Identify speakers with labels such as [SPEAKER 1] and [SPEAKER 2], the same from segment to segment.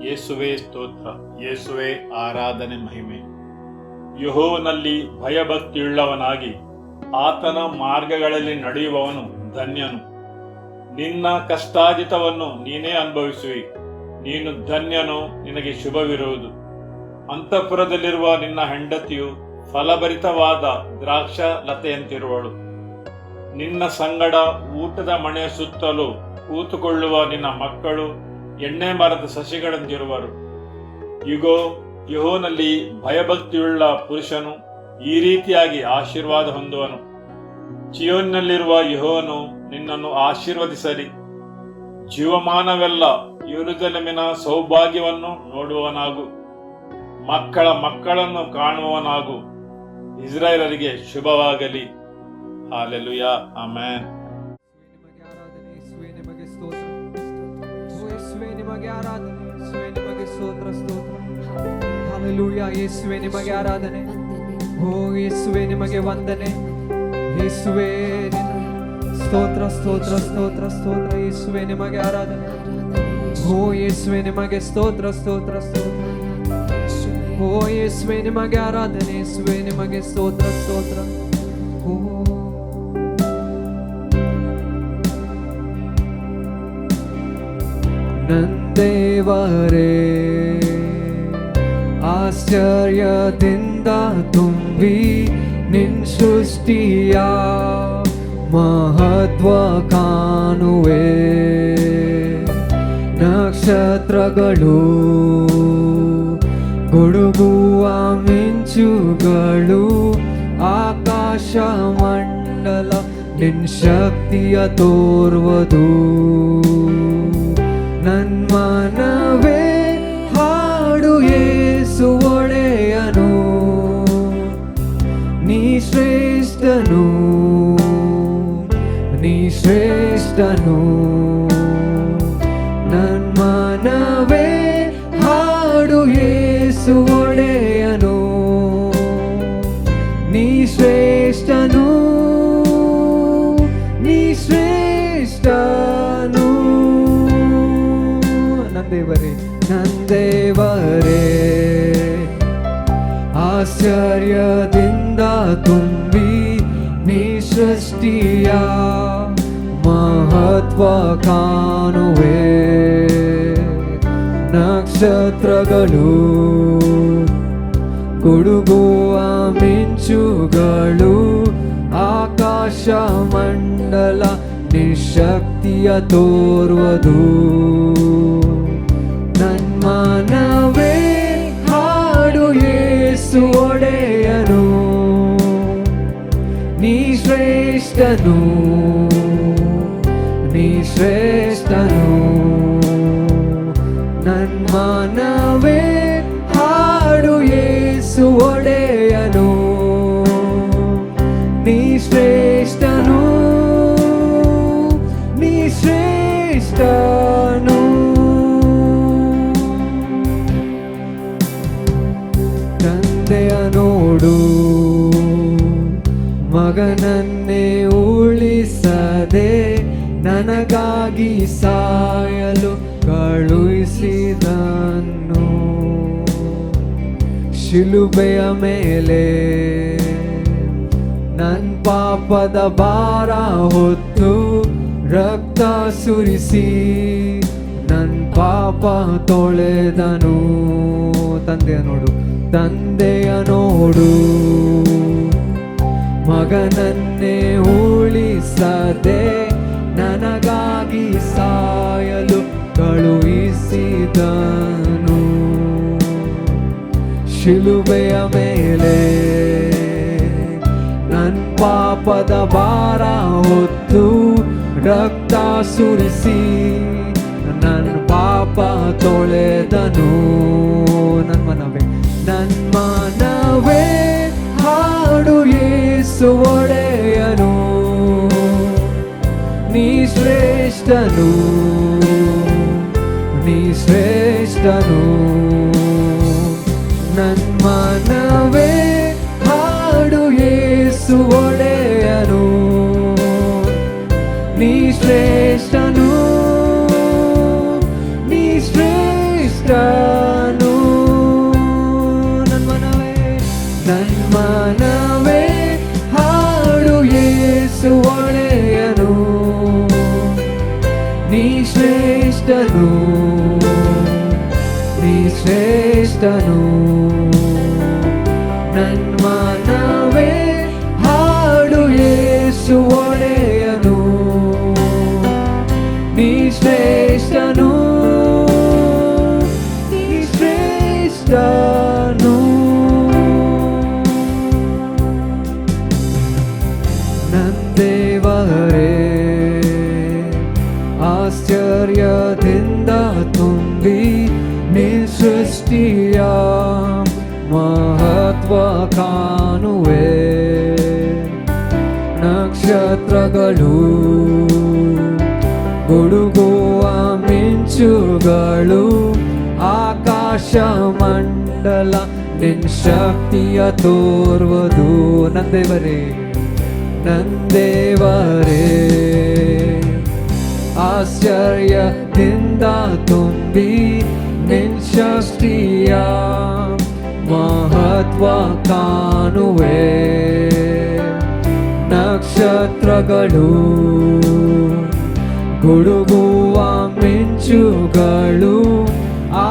[SPEAKER 1] ಯೇಸುವೇ ಸ್ತೋತ್ರ, ಯೇಸುವೇ ಆರಾಧನೆ ಮಹಿಮೆ. ಯೆಹೋವನಲ್ಲಿ ಭಯಭಕ್ತಿಯುಳ್ಳವನಾಗಿ ಆತನ ಮಾರ್ಗಗಳಲ್ಲಿ ನಡೆಯುವವನು ಧನ್ಯನು. ನಿನ್ನ ಕಷ್ಟಾಜಿತವನ್ನು ನೀನೇ ಅನುಭವಿಸುವಿ, ನೀನು ಧನ್ಯನು, ನಿನಗೆ ಶುಭವಿರುವುದು. ಅಂತಃಪುರದಲ್ಲಿರುವ ನಿನ್ನ ಹೆಂಡತಿಯು ಫಲಭರಿತವಾದ ದ್ರಾಕ್ಷ ಲತೆಯಂತಿರುವಳು. ನಿನ್ನ ಸಂಗಡ ಊಟದ ಮನೆಯ ಸುತ್ತಲೂ ಕೂತುಕೊಳ್ಳುವ ನಿನ್ನ ಮಕ್ಕಳು ಎಣ್ಣೆ ಮರದ ಸಸಿಗಳಂತಿರುವರು. ಇಗೋ, ಯೆಹೋವನಲ್ಲಿ ಭಯಭಕ್ತಿಯುಳ್ಳ ಪುರುಷನು ಈ ರೀತಿಯಾಗಿ ಆಶೀರ್ವಾದ ಹೊಂದುವನು. ಚೀಯೋನಿನಲ್ಲಿರುವ ಯೆಹೋವನು ನಿನ್ನನ್ನು ಆಶೀರ್ವದಿಸಲಿ. ಜೀವಮಾನವೆಲ್ಲ ಯೆರೂಸಲೇಮಿನ ಸೌಭಾಗ್ಯವನ್ನು ನೋಡುವವನಾಗು, ಮಕ್ಕಳ ಮಕ್ಕಳನ್ನು ಕಾಣುವವನಾಗು. ಇಸ್ರಾಯೇಲರಿಗೆ ಶುಭವಾಗಲಿ. Hallelujah, amen.
[SPEAKER 2] ನಿಮಗೆ ಆರಾಧನೆ, ನಿಮಗೆ ಸ್ತೋತ್ರ ಸ್ತೋತ್ರ. ಹಾಲೆಲೂಯಾ, ಯೇಸುವೇ ನಿಮಗೆ ಆರಾಧನೆ. ಓ ಯೇಸುವೇ ನಿಮಗೆ ವಂದನೆ. ಯೇಸುವೇ ಸ್ತೋತ್ರ ಸ್ತೋತ್ರ ಸ್ತೋತ್ರ ಸ್ತೋತ್ರ. ಯೇಸುವೇ ನಿಮಗೆ ಆರಾಧನೆ. ಓ ಯೇಸುವೇ ನಿಮಗೆ ಸ್ತೋತ್ರ ಸ್ತೋತ್ರ ಸ್ತೋತ್ರ. ಓ ಯೇಸುವೇ ನಿಮಗೆ ಆರಾಧನೆ. ಯೇಸುವೇ ನಿಮಗೆ ಸ್ತೋತ್ರ ಸ್ತೋತ್ರ. ಓ ನಂದೇವರೇ, ಆಶ್ಚರ್ಯದಿಂದ ತುಂಬಿ ನಿನ್ ಸೃಷ್ಟಿಯ ಮಹತ್ವ ಕಾಣುವೆ. ನಕ್ಷತ್ರಗಳು, ಗುಡುಗುವ ಮಿಂಚುಗಳು, ಆಕಾಶ ಮಂಡಲ ನಿನ್ ಶಕ್ತಿಯ ತೋರುವುದು. ನನ್ಮನವೇ ಹಾಡು ಯೇಸು ಒಡೆಯನು, ನೀ ಶ್ರೇಷ್ಠನು, ನೀ ಶ್ರೇಷ್ಠನು. ನನ್ಮನವೇ ಹಾಡು ಯೇಸು ಒಡೆಯನು, ನೀ ಶ್ರೇಷ್ಠನು, ನೀ ಶ್ರೇಷ್ಠನು. ನಂದೇವರೇ, ನಂದೇವರೇ, ಆಶ್ಚರ್ಯದಿಂದ ತುಂಬಿ ನೀ ಸೃಷ್ಟಿಯ ಮಹತ್ವ ಕಾಣುವೆ. ನಕ್ಷತ್ರಗಳು, ಗುಡುಗುವ ಮಿಂಚುಗಳು, ಆಕಾಶ ಮಂಡಲ ನಿಶಕ್ತಿಯ ತೋರುವುದು. ನನ್ಮನವೇ ಹಾಡು ಯೇಸು ಒಡೆಯನು, ನೀ ಶ್ರೇಷ್ಠನು, ನೀ ಶ್ರೇಷ್ಠನು. ನನ್ಮನವೇ ಹಾಡು ಯೇಸು ಒಡೆಯನು, ನೀ ಶ್ರೇಷ್ಠನು, ನೀ ಶ್ರೇಷ್ಠನು. ತಂದೆಯ ನೋಡು, ಮಗನನ್ನೇ ಉಳಿಸದೆ ನನಗಾಗಿ ಸಾಯಲು ಕಳುಹಿಸಿದನು. ಶಿಲುಬೆಯ ಮೇಲೆ ನನ್ ಪಾಪದ ಭಾರ ಹೊತ್ತು ರಕ್ತ ಸುರಿಸಿ ನನ್ ಪಾಪ ತೊಳೆದನು. ತಂದೆಯ ನೋಡು, ತಂದೆಯ ನೋಡು, ಮಗನನ್ನೇ ಉಳಿಸದೆ ನನಗಾಗಿ ಸಾಯಲು ಕಳುಹಿಸಿದನು. ಶಿಲುಬೆಯ ಮೇಲೆ ನನ್ ಪಾಪದ ಭಾರ ಹೊತ್ತು ರಕ್ತ ಸುರಿಸಿ ನನ್ನ ಪಾಪ ತೊಳೆದನು. ನನ್ಮನವೇ, ನನ್ಮನವೇ ಹಾಡು ಯೇಸು ಒಡೆಯನು, ನೀ ಶ್ರೇಷ್ಠನು, ನೀ ಶ್ರೇಷ್ಠನು. ನನ್ಮನವೇ ಹಾಡು ಯೇಸು ಒಡೆಯನು, ನೀ ಶ್ರೇಷ್ಠನು, ನೀ ಶ್ರೇಷ್ಠ. ಶ್ರೇಷ್ಠನು, ನೀ ಶ್ರೇಷ್ಠನು. ನನ್ಮನವೇ ಹಾಡು ಯೇಸು ಒಡೆಯನು, ನೀ ಶ್ರೇಷ್ಠನು, ನೀ ಶ್ರೇಷ್ಠನು. ನಂದೇವರೇ ಆಶ್ಚರ್ಯದಿಂದ ತುಂಬಿ ನೀ ಸೃಷ್ಟಿಯ ಮಹತ್ವ ಕಾಣುವೆ. ನಕ್ಷತ್ರಗಳು ಗುಡುಗುವ ಮಿಂಚುಗಳು ಆಕಾಶ ಮಂಡಲ ನಿನ್ ಶಕ್ತಿಯ ತೋರುವುದು. ನಂದೇವರೇ ನಂದೇವರೇ ಆಶ್ಚರ್ಯದಿಂದ ತುಂಬಿ ನಿನ್ ಶಕ್ತಿಯ ಮಹತ್ವ ಕಾಣುವೆ. ನಕ್ಷತ್ರಗಳು ಗುಡುಗುವ ಮಿಂಚುಗಳು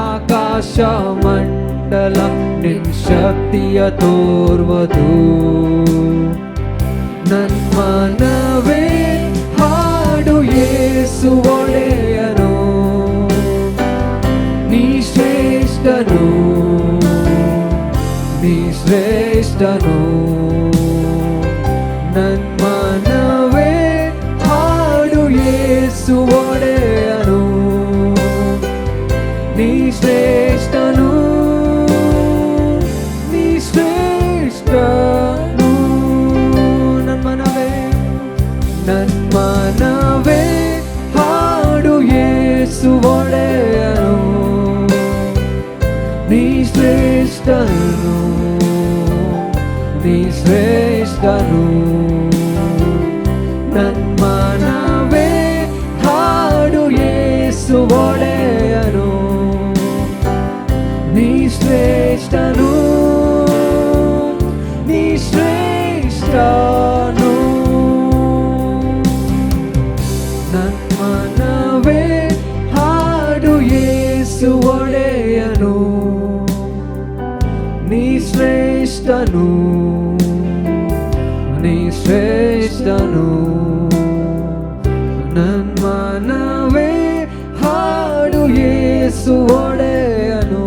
[SPEAKER 2] ಆಕಾಶ ಮಂಡಲ ನಿನ್ ಶಕ್ತಿಯ ತೋರುವುದು. ನನ್ಮನವೇ ಹಾಡು ಯೇಸು ಒಡೆಯನು, ನೀ ಶ್ರೇಷ್ಠನು, ನೀ ಶ್ರೇಷ್ಠನು. ನನ್ಮನವೇ ಹಾಡು ಯೇಸು ಒಡೆಯನು, ನೀ ಶ್ರೇಷ್ಠನು, ನೀ ಶ್ರೇಷ್ಠನು. ನನ್ಮನವೇ ಹಾಡು ಯೇಸು ಒಡೆಯನು, ನೀ ಶ್ರೇಷ್ಠನು, ನೀ ಶ್ರೇಷ್ಠನು. ನನ್ಮನವೇ ಹಾಡು ಯೇಸು ಒಡೆಯನು, ನೀ ಶ್ರೇಷ್ಠನು, ನೀ ಶ್ರೇಷ್ಠನು. ನನ್ಮನವೇ ಹಾಡು ಯೇಸು ಒಡೆಯನು, ನೀ ಶ್ರೇಷ್ಠನು, ನೀ ಶ್ರೇಷ್ಠನು. ನನ್ಮನವೇ ಹಾಡು ಯೇಸು ಒಡೆಯನು,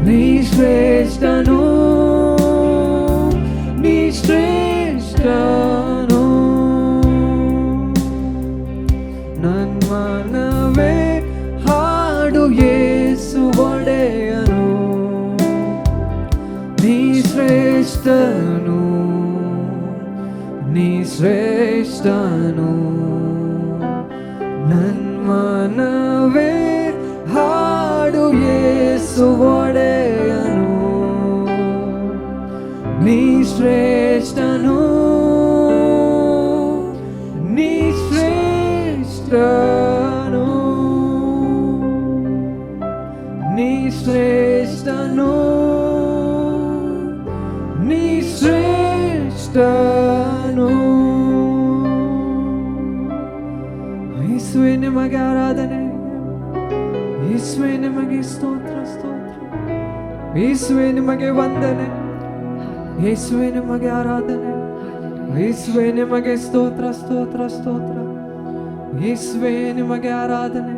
[SPEAKER 2] ನೀ ಶ್ರೇಷ್ಠನು, ನೀ ಶ್ರೇಷ್ಠನು. ನನ್ಮನವೇ ಹಾಡು ಯೇಸು ಒಡೆಯನು, ನೀ ಶ್ರೇಷ್ಠನು, ನೀ ಶ್ರೇಷ್ಠನು. ನನ್ಮನವೇ ಹಾಡು ಯೇಸು ಒಡೆಯನು, ನೀ ಶ್ರೇಷ್ಠನು, ನೀ ಶ್ರೇಷ್ಠನು, ನೀ ಶ್ರೇಷ್ಠನು, ನೀ ಶ್ರೇಷ್ಠನು. ಯೇಸುವೇ ನಿಮಗೆ ಆರಾಧನೆ, ಯೇಸುವೇ ನಿಮಗೆ ಸ್ತೋತ್ರ ಸ್ತೋತ್ರ, ಯೇಸುವೇ ನಿಮಗೆ ವಂದನೆ, ಯೇಸುವೇ ನಿಮಗೆ ಆರಾಧನೆ, ಯೇಸುವೇ ನಿಮಗೆ ಸ್ತೋತ್ರ ಸ್ತೋತ್ರ ಸ್ತೋತ್ರ, ಯೇಸುವೇ ನಿಮಗೆ ಆರಾಧನೆ.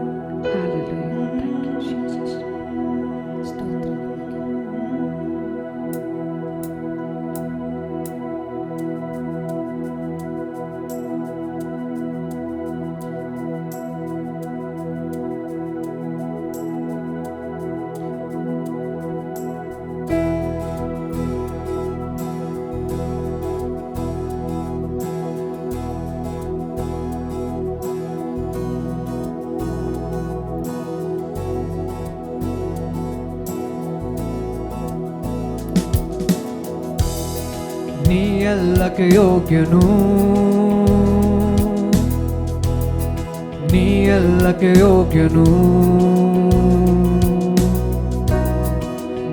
[SPEAKER 2] ನೀ ಎಲ್ಲಕ್ಕೆ ಯೋಗ್ಯನು, ನೀ ಎಲ್ಲಕ್ಕೆ ಯೋಗ್ಯನು,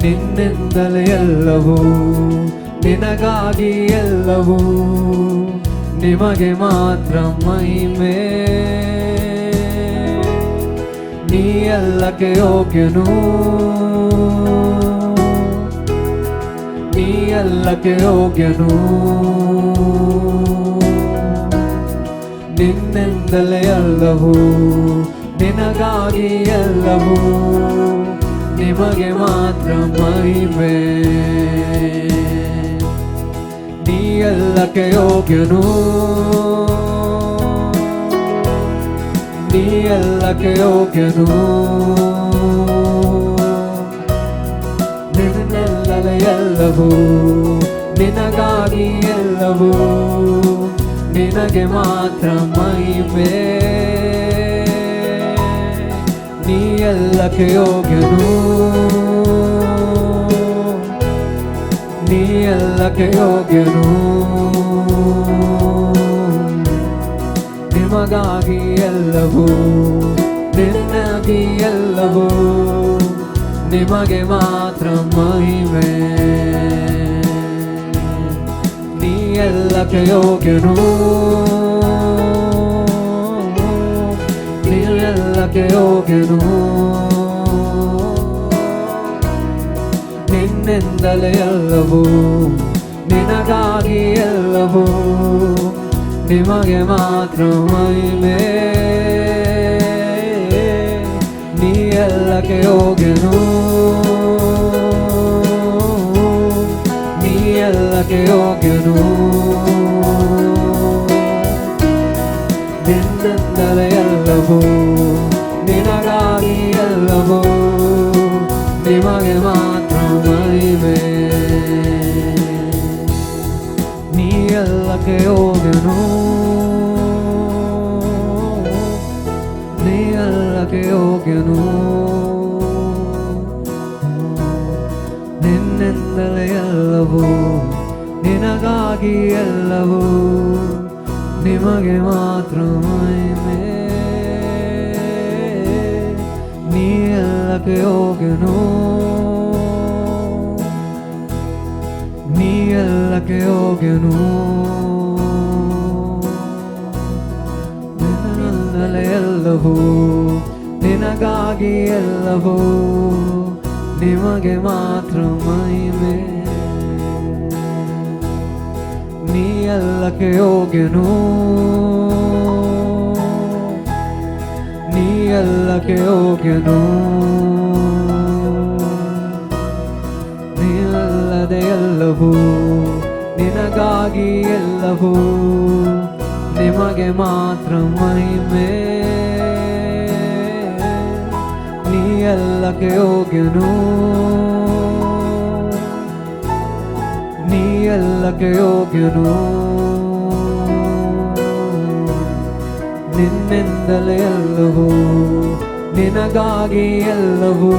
[SPEAKER 2] ನಿನ್ನಿಂದಲೇ ಎಲ್ಲವೂ, ನಿನಗಾಗಿ ಎಲ್ಲವೂ, ನಿಮಗೆ ಮಾತ್ರ ಮಹಿಮೆ. ಎಲ್ಲಕ್ಕೆ ಯೋಗ್ಯನು, ನೀ ಎಲ್ಲಕ್ಕೆ ಯೋಗ್ಯನು. ನಿನ್ನಿಂದಲೇ ಎಲ್ಲವೂ, ನಿನಗಾಗಿ ಎಲ್ಲವೂ, ನಿಮಗೆ ಮಾತ್ರ ಮಹಿಮೆ. ನೀ ಎಲ್ಲಕ್ಕೆ ಯೋಗ್ಯನು, ನೀ ಎಲ್ಲಕ್ಕೆ ಯೋಗ್ಯನು. ನಿನ್ನೆಲ್ಲಲೇ ಎಲ್ಲವೂ, ನಿನಗಾಗಿ ಎಲ್ಲವೂ, ನಿನಗೆ ಮಾತ್ರ ಮಹಿಮೆ. ನೀ ಎಲ್ಲಕ್ಕೆ ಯೋಗ್ಯನು, ನೀ ಎಲ್ಲಕ್ಕೆ ಯೋಗ್ಯನು. ನಿಮಗಾಗಿ ಎಲ್ಲವೂ, ನಿನಗಾಗಿ ಎಲ್ಲವೂ, ನಿಮಗೆ ಮಾತ್ರ ಮಹಿಮೆ. ನೀ ಎಲ್ಲಕ್ಕೆ ಯೋಗ್ಯನು, ನೀ ಎಲ್ಲಕ್ಕೆ ಯೋಗ್ಯನು. ನಿನ್ನಿಂದಲೇ ಎಲ್ಲವೂ, ನಿನಗಾಗಿ ಎಲ್ಲವೂ, ನಿಮಗೆ ಮಾತ್ರ ಮಹಿಮೆ. ನೀ ಎಲ್ಲಕ್ಕೆ ಯೋಗ್ಯನು, ನೀ ಎಲ್ಲಕ್ಕೆ ಯೋಗ್ಯನು. ನಿನ್ನಿಂದಲೇ ಎಲ್ಲವೂ, ನಿನಗಾಗಿ ಎಲ್ಲವೂ, ನಿಮಗೆ ಮಾತ್ರ ಮಹಿಮೆ. ನೀ ಎಲ್ಲಕ್ಕೆ ಯೋಗ್ಯನು, ನೀ ಎಲ್ಲಕ್ಕೆ ಯೋಗ್ಯನು. ನಿನ್ನಿಂದಲೇ ಎಲ್ಲವೂ, ನಿನಗಾಗಿ ಎಲ್ಲವೂ, ನಿಮಗೆ ಮಾತ್ರ ಮಹಿಮೆ. ನೀ ಎಲ್ಲಕ್ಕೆ ಯೋಗ್ಯನು, ನೀ ಎಲ್ಲಕ್ಕೆ ಯೋಗ್ಯನು. ನಿನ್ನಿಂದಲೇ ಎಲ್ಲವೂ, ನಿನಗಾಗಿ ಎಲ್ಲವೂ, ನಿಮಗೆ ಮಾತ್ರ ಮಹಿಮೆ. ನೀ ಎಲ್ಲಕ್ಕೆ ಯೋಗ್ಯನು, ನೀ ಎಲ್ಲಕ್ಕೆ ಯೋಗ್ಯನು. ನೀನಲ್ಲದೆ ಎಲ್ಲವೂ, ನಿನಗಾಗಿ ಎಲ್ಲವೂ, ನಿಮಗೆ ಮಾತ್ರ ಮಹಿಮೆ. ನೀ ಎಲ್ಲಕ್ಕೆ ಯೋಗ್ಯನು, ನೀ ಎಲ್ಲಕ್ಕೆ ಯೋಗ್ಯನು. ನಿನ್ನಿಂದಲೇ ಎಲ್ಲವೂ, ನಿನಗಾಗಿ ಎಲ್ಲವೂ,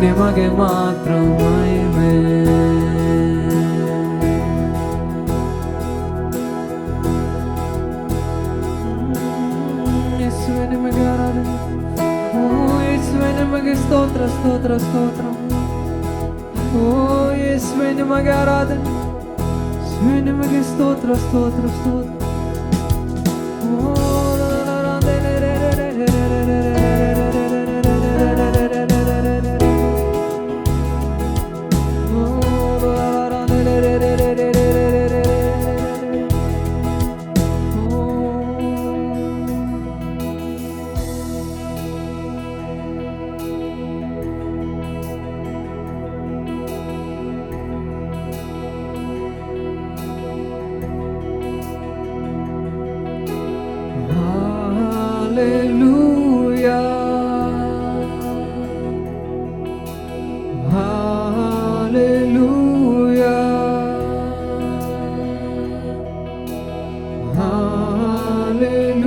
[SPEAKER 2] ನಿಮಗೆ ಮಾತ್ರ ಮಹಿಮೆ. ಯೇಸುವೇ ನಿಮಗೆ ಆರಾಧನೆ. ಓ ಯೇಸುವೇ ನಿಮಗೆ ಸ್ತೋತ್ರ ಸ್ತೋತ್ರ ಸ್ತೋತ್ರ. ಓ ಯೇಸುವೇ ನಿಮಗೆ ಆರಾಧನೆ. ಯೇಸುವೇ ನಿಮಗೆ ಸ್ತೋತ್ರ ಸ್ತೋತ್ರ ಸ್ತೋತ್ರ. Hallelujah, Hallelujah,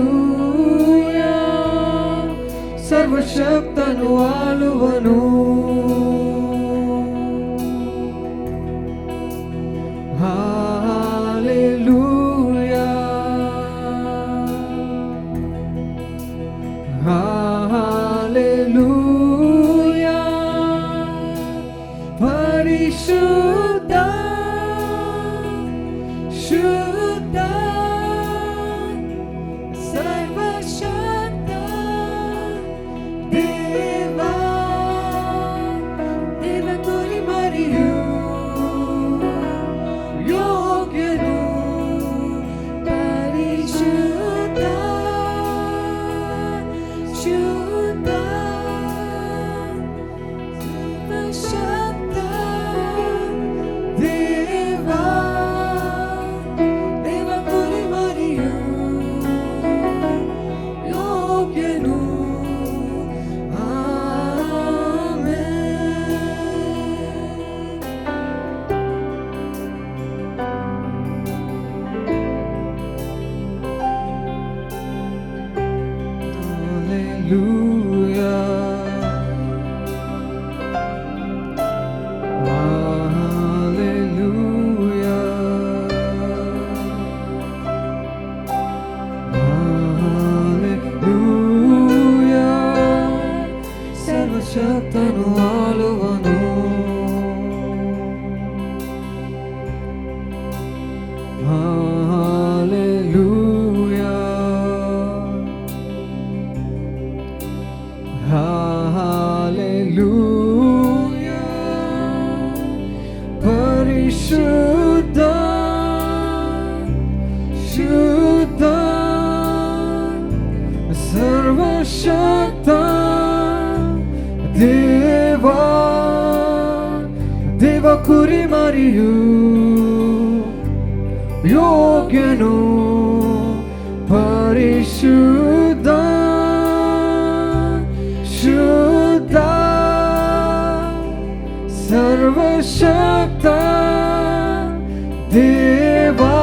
[SPEAKER 2] Hallelujah. ಸರ್ವಶಕ್ತನು ಆಳುವನು. Hallelujah, ಪರಿಶುದ್ಧ ಶುದ್ಧ ಸರ್ವಶಕ್ತ ಸರ್ವಶಕ್ತನು ಆಳುವನು. Hallelujah, hallelujah. ಪರಿಶುದ್ಧ ಶುದ್ಧ ಸರ್ವಶಕ್ತ ದೇವಾ, ದೇವ ಕುರಿಮರಿಯು ಯೋಗ್ಯನು. ಪರಿಶುದ್ಧ ಶುದ್ಧ ಸರ್ವಶಕ್ತ ದೇವಾ,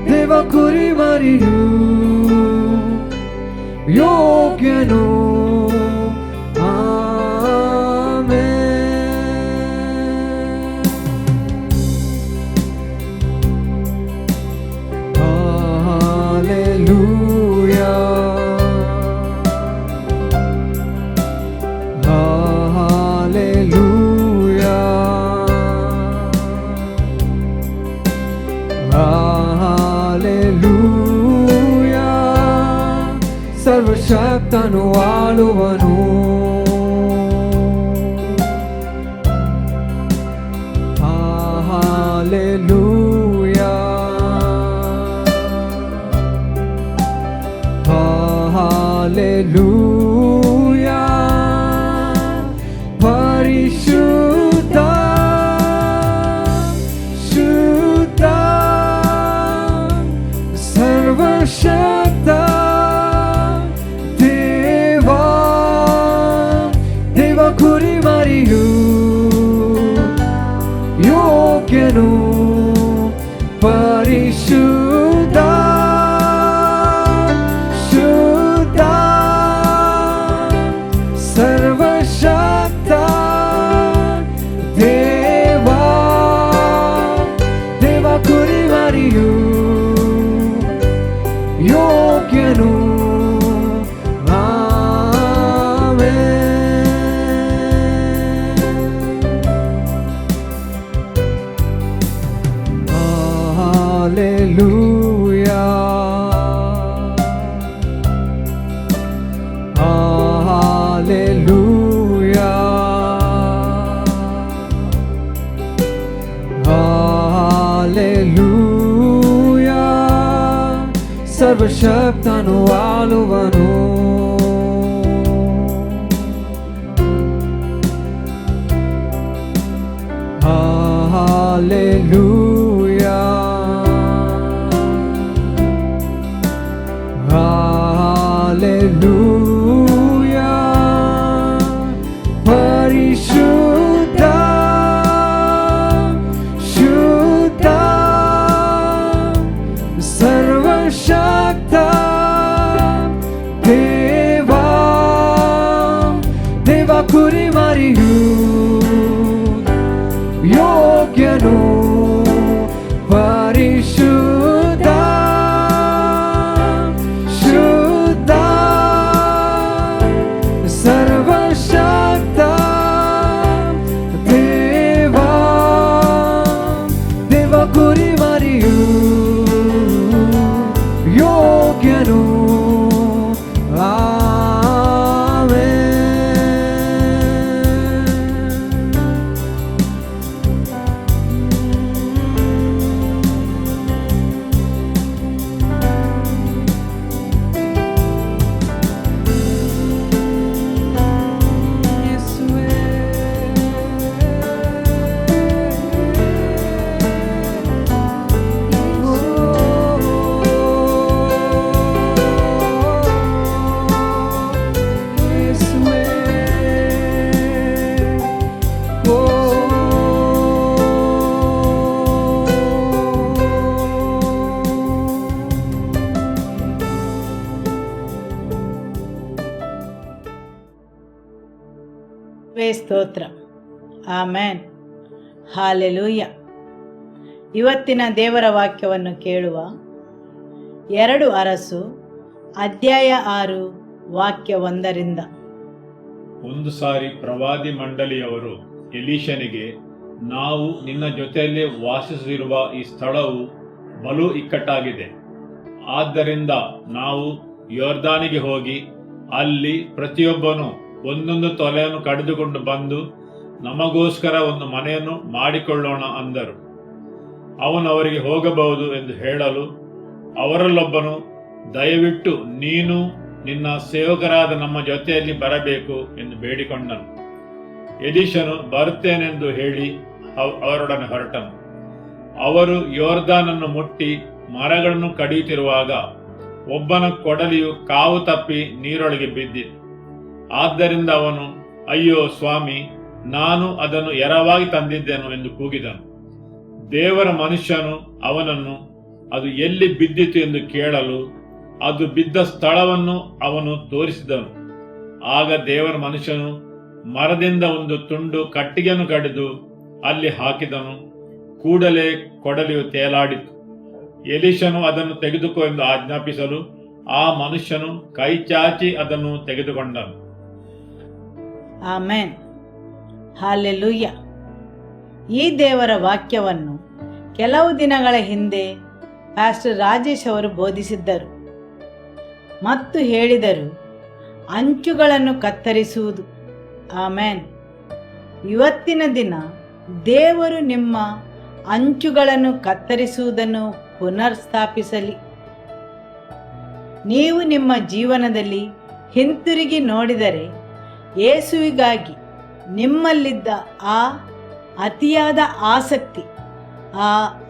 [SPEAKER 2] ದೇವ ಕುರಿಮರಿಯು ಯೋಗ್ಯನು. ಸರ್ವಶಕ್ತನು ಆಳುವನು. Hallelujah, hallelujah. ಪರಿಶುದ್ಧ ಶುದ್ಧ ಸರ್ವಶಕ್ತ ಕುರಿಮರಿಯು ಯೋಗ್ಯನು. ಪರಿಶುದ್ಧ ಶುದ್ಧ ಸರ್ವಶಕ್ತ ದೇವಾ, ದೇವ ಕುರಿಮರಿಯು ಯೋಗ್ಯನು. Hallelujah, hallelujah, hallelujah. ಸರ್ವಶಕ್ತನು ಆಳುವನು. Hallelujah, Hallelujah. ಪರಿಶುದ್ಧ ಶುದ್ಧ ಸರ್ವಶಕ್ತ ದೇವಾ, ದೇವ ಕುರಿಮರಿಯು ಯೋಗ್ಯನು.
[SPEAKER 3] ಯೇಸುವೇ ಸ್ತೋತ್ರ. ಆಮೇನ್. ಹಾಲೆಲೂಯ. ಇವತ್ತಿನ ದೇವರ ವಾಕ್ಯವನ್ನು ಕೇಳುವ 2 ಅರಸು ಅಧ್ಯಾಯ 6 ವಾಕ್ಯ 1ರಿಂದ.
[SPEAKER 1] ಒಂದು ಸಾರಿ ಪ್ರವಾದಿ ಮಂಡಳಿಯವರು ಎಲೀಷನಿಗೆ, ನಾವು ನಿನ್ನ ಜೊತೆಯಲ್ಲೇ ವಾಸಿಸಿರುವ ಈ ಸ್ಥಳವು ಬಲು ಇಕ್ಕಟ್ಟಾಗಿದೆ. ಆದ್ದರಿಂದ ನಾವು ಯೋರ್ದಾನಿಗೆ ಹೋಗಿ ಅಲ್ಲಿ ಪ್ರತಿಯೊಬ್ಬನು ಒಂದೊಂದು ತೊಲೆಯನ್ನು ಕಡಿದುಕೊಂಡು ಬಂದು ನಮಗೋಸ್ಕರ ಒಂದು ಮನೆಯನ್ನು ಮಾಡಿಕೊಳ್ಳೋಣ ಅಂದರು. ಅವನು ಅವರಿಗೆ ಹೋಗಬಹುದು ಎಂದು ಹೇಳಲು ಅವರಲ್ಲೊಬ್ಬನು, ದಯವಿಟ್ಟು ನೀನು ನಿನ್ನ ಸೇವಕರಾದ ನಮ್ಮ ಜೊತೆಯಲ್ಲಿ ಬರಬೇಕು ಎಂದು ಬೇಡಿಕೊಂಡನು. ಎಲೀಷನು ಬರುತ್ತೇನೆಂದು ಹೇಳಿ ಅವರೊಡನೆ ಹೊರಟನು. ಅವರು ಯೋರ್ದಾನನ್ನು ಮುಟ್ಟಿ ಮರಗಳನ್ನು ಕಡಿಯುತ್ತಿರುವಾಗ ಒಬ್ಬನ ಕೊಡಲಿಯು ಕಾವು ತಪ್ಪಿ ನೀರೊಳಗೆ ಬಿದ್ದಿತು. ಆದ್ದರಿಂದ ಅವನು, ಅಯ್ಯೋ ಸ್ವಾಮಿ, ನಾನು ಅದನ್ನು ಎರವಾಗಿ ತಂದಿದ್ದೆನು ಎಂದು ಕೂಗಿದನು. ದೇವರ ಮನುಷ್ಯನು ಅವನನ್ನು ಅದು ಎಲ್ಲಿ ಬಿದ್ದಿತು ಎಂದು ಕೇಳಲು ಅದು ಬಿದ್ದ ಸ್ಥಳವನ್ನು ಅವನು ತೋರಿಸಿದನು. ಆಗ ದೇವರ ಮನುಷ್ಯನು ಮರದಿಂದ ಒಂದು ತುಂಡು ಕಟ್ಟಿಗೆಯನ್ನು ಕಡಿದು ಅಲ್ಲಿ ಹಾಕಿದನು. ಕೂಡಲೇ ಕೊಡಲಿಯು ತೇಲಾಡಿತು. ಎಲೀಷನು ಅದನ್ನು ತೆಗೆದುಕೋ ಎಂದು ಆಜ್ಞಾಪಿಸಲು ಆ ಮನುಷ್ಯನು ಕೈ ಚಾಚಿ ಅದನ್ನು ತೆಗೆದುಕೊಂಡನು.
[SPEAKER 3] ಆಮೇನ್. ಹಾಲೆಲೂಯ. ಈ ದೇವರ ವಾಕ್ಯವನ್ನು ಕೆಲವು ದಿನಗಳ ಹಿಂದೆ ಪಾಸ್ಟರ್ ರಾಜೇಶ್ ಅವರು ಬೋಧಿಸಿದ್ದರು ಮತ್ತು ಹೇಳಿದರು, ಅಂಚುಗಳನ್ನು ಕತ್ತರಿಸುವುದು. ಆಮೇನ್. ಇವತ್ತಿನ ದಿನ ದೇವರು ನಿಮ್ಮ ಅಂಚುಗಳನ್ನು ಕತ್ತರಿಸುವುದನ್ನು ಪುನರ್ಸ್ಥಾಪಿಸಲಿ. ನೀವು ನಿಮ್ಮ ಜೀವನದಲ್ಲಿ ಹಿಂತಿರುಗಿ ನೋಡಿದರೆ ಯೇಸುವಿಗಾಗಿ ನಿಮ್ಮಲ್ಲಿದ್ದ ಆ ಅತಿಯಾದ ಆಸಕ್ತಿ, ಆ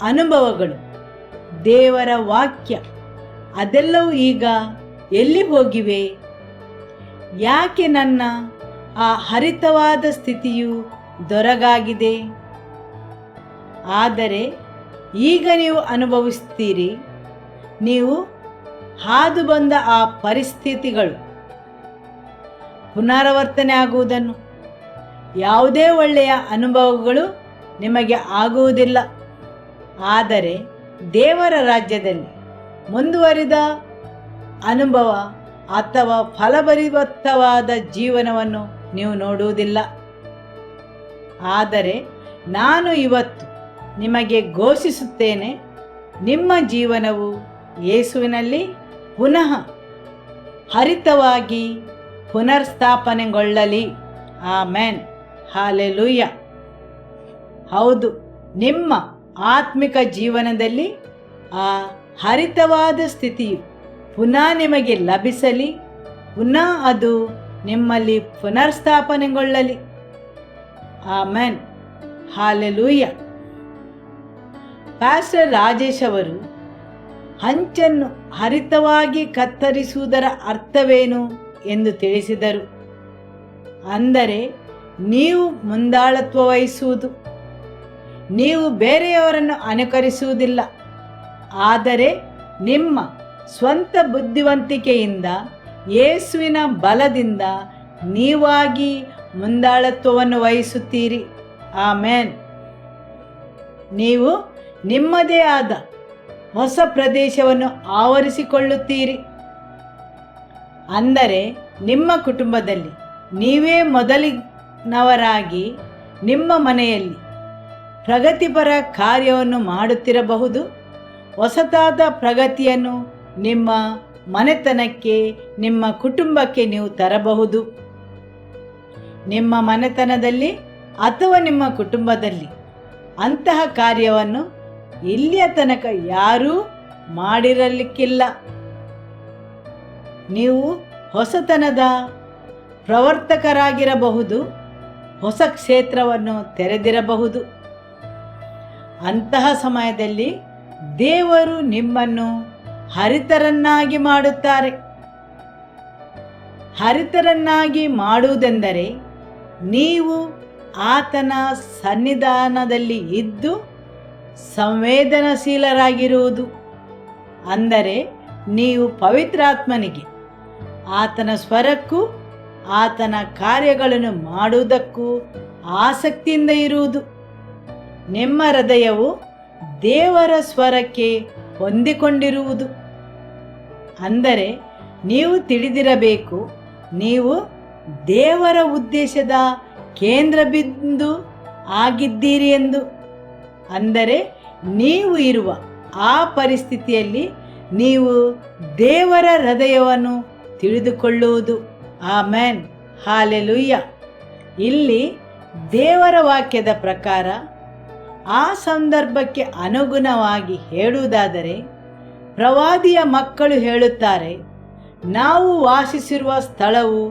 [SPEAKER 3] ಅನುಭವಗಳು, ದೇವರ ವಾಕ್ಯ ಅದೆಲ್ಲವೂ ಈಗ ಎಲ್ಲಿ ಹೋಗಿವೆ? ಯಾಕೆ ನನ್ನ ಆ ಹರಿತವಾದ ಸ್ಥಿತಿಯು ದೊರಗಾಗಿದೆ? ಆದರೆ ಈಗ ನೀವು ಅನುಭವಿಸ್ತೀರಿ, ನೀವು ಹಾದು ಬಂದ ಆ ಪರಿಸ್ಥಿತಿಗಳು ಪುನರಾವರ್ತನೆ ಆಗುವುದನ್ನು. ಯಾವುದೇ ಒಳ್ಳೆಯ ಅನುಭವಗಳು ನಿಮಗೆ ಆಗುವುದಿಲ್ಲ. ಆದರೆ ದೇವರ ರಾಜ್ಯದಲ್ಲಿ ಮುಂದುವರಿದ ಅನುಭವ ಅಥವಾ ಫಲಭರಿತವಾದ ಜೀವನವನ್ನು ನೀವು ನೋಡುವುದಿಲ್ಲ. ಆದರೆ ನಾನು ಇವತ್ತು ನಿಮಗೆ ಘೋಷಿಸುತ್ತೇನೆ, ನಿಮ್ಮ ಜೀವನವು ಯೇಸುವಿನಲ್ಲಿ ಪುನಃ ಹರಿತವಾಗಿ ಪುನರ್ಸ್ಥಾಪನೆಗೊಳ್ಳಲಿ. ಆಮೇನ್. ಹಾಲೆಲೂಯ. ಹೌದು, ನಿಮ್ಮ ಆತ್ಮಿಕ ಜೀವನದಲ್ಲಿ ಆ ಹರಿತವಾದ ಸ್ಥಿತಿಯು ಪುನಃ ನಿಮಗೆ ಲಭಿಸಲಿ. ಪುನಃ ಅದು ನಿಮ್ಮಲ್ಲಿ ಪುನರ್ಸ್ಥಾಪನೆಗೊಳ್ಳಲಿ. ಆಮೇನ್. ಹಾಲೆಲೂಯ. ಪಾಸ್ಟರ್ ರಾಜೇಶ್ ಅವರು ಹಂಚನ್ನು ಹರಿತವಾಗಿ ಕತ್ತರಿಸುವುದರ ಅರ್ಥವೇನು ಎಂದು ತಿಳಿಸಿದರು. ಅಂದರೆ ನೀವು ಮುಂದಾಳತ್ವ ವಹಿಸುವುದು. ನೀವು ಬೇರೆಯವರನ್ನು ಅನುಕರಿಸುವುದಿಲ್ಲ, ಆದರೆ ನಿಮ್ಮ ಸ್ವಂತ ಬುದ್ಧಿವಂತಿಕೆಯಿಂದ ಯೇಸುವಿನ ಬಲದಿಂದ ನೀವಾಗಿ ಮುಂದಾಳತ್ವವನ್ನು ವಹಿಸುತ್ತೀರಿ. ಆಮೇನ್. ನೀವು ನಿಮ್ಮದೇ ಆದ ಹೊಸ ಪ್ರದೇಶವನ್ನು ಆವರಿಸಿಕೊಳ್ಳುತ್ತೀರಿ. ಅಂದರೆ ನಿಮ್ಮ ಕುಟುಂಬದಲ್ಲಿ ನೀವೇ ಮೊದಲಿನವರಾಗಿ ನಿಮ್ಮ ಮನೆಯಲ್ಲಿ ಪ್ರಗತಿಪರ ಕಾರ್ಯವನ್ನು ಮಾಡುತ್ತಿರಬಹುದು. ಹೊಸತಾದ ಪ್ರಗತಿಯನ್ನು ನಿಮ್ಮ ಮನೆತನಕ್ಕೆ, ನಿಮ್ಮ ಕುಟುಂಬಕ್ಕೆ ನೀವು ತರಬಹುದು. ನಿಮ್ಮ ಮನೆತನದಲ್ಲಿ ಅಥವಾ ನಿಮ್ಮ ಕುಟುಂಬದಲ್ಲಿ ಅಂತಹ ಕಾರ್ಯವನ್ನು ಇಲ್ಲಿಯ ತನಕ ಯಾರೂ ಮಾಡಿರಲಿಕ್ಕಿಲ್ಲ. ನೀವು ಹೊಸತನದ ಪ್ರವರ್ತಕರಾಗಿರಬಹುದು, ಹೊಸ ಕ್ಷೇತ್ರವನ್ನು ತೆರೆದಿರಬಹುದು. ಅಂತಹ ಸಮಯದಲ್ಲಿ ದೇವರು ನಿಮ್ಮನ್ನು ಹರಿತರನ್ನಾಗಿ ಮಾಡುತ್ತಾರೆ. ಹರಿತರನ್ನಾಗಿ ಮಾಡುವುದೆಂದರೆ ನೀವು ಆತನ ಸನ್ನಿಧಾನದಲ್ಲಿ ಇದ್ದು ಸಂವೇದನಶೀಲರಾಗಿರುವುದು. ಅಂದರೆ ನೀವು ಪವಿತ್ರಾತ್ಮನಿಗೆ, ಆತನ ಸ್ವರಕ್ಕೂ ಆತನ ಕಾರ್ಯಗಳನ್ನು ಮಾಡುವುದಕ್ಕೂ ಆಸಕ್ತಿಯಿಂದ ಇರುವುದು. ನಿಮ್ಮ ಹೃದಯವು ದೇವರ ಸ್ವರಕ್ಕೆ ಹೊಂದಿಕೊಂಡಿರುವುದು. ಅಂದರೆ ನೀವು ತಿಳಿದಿರಬೇಕು, ನೀವು ದೇವರ ಉದ್ದೇಶದ ಕೇಂದ್ರ ಬಿಂದು ಆಗಿದ್ದೀರಿ ಎಂದು. ಅಂದರೆ ನೀವು ಇರುವ ಆ ಪರಿಸ್ಥಿತಿಯಲ್ಲಿ ನೀವು ದೇವರ ಹೃದಯವನ್ನು ತಿಳಿದುಕೊಳ್ಳುವುದು. Amen, hallelujah. ಇಲ್ಲಿ ದೇವರ ವಾಕ್ಯದ ಪ್ರಕಾರ ಆ ಸಂದರ್ಭಕ್ಕೆ ಅನುಗುಣವಾಗಿ ಹೇಳುವುದಾದರೆ, ಪ್ರವಾದಿಯ ಮಕ್ಕಳು ಹೇಳುತ್ತಾರೆ, ನಾವು ವಾಸಿಸಿರುವ ಸ್ಥಳವು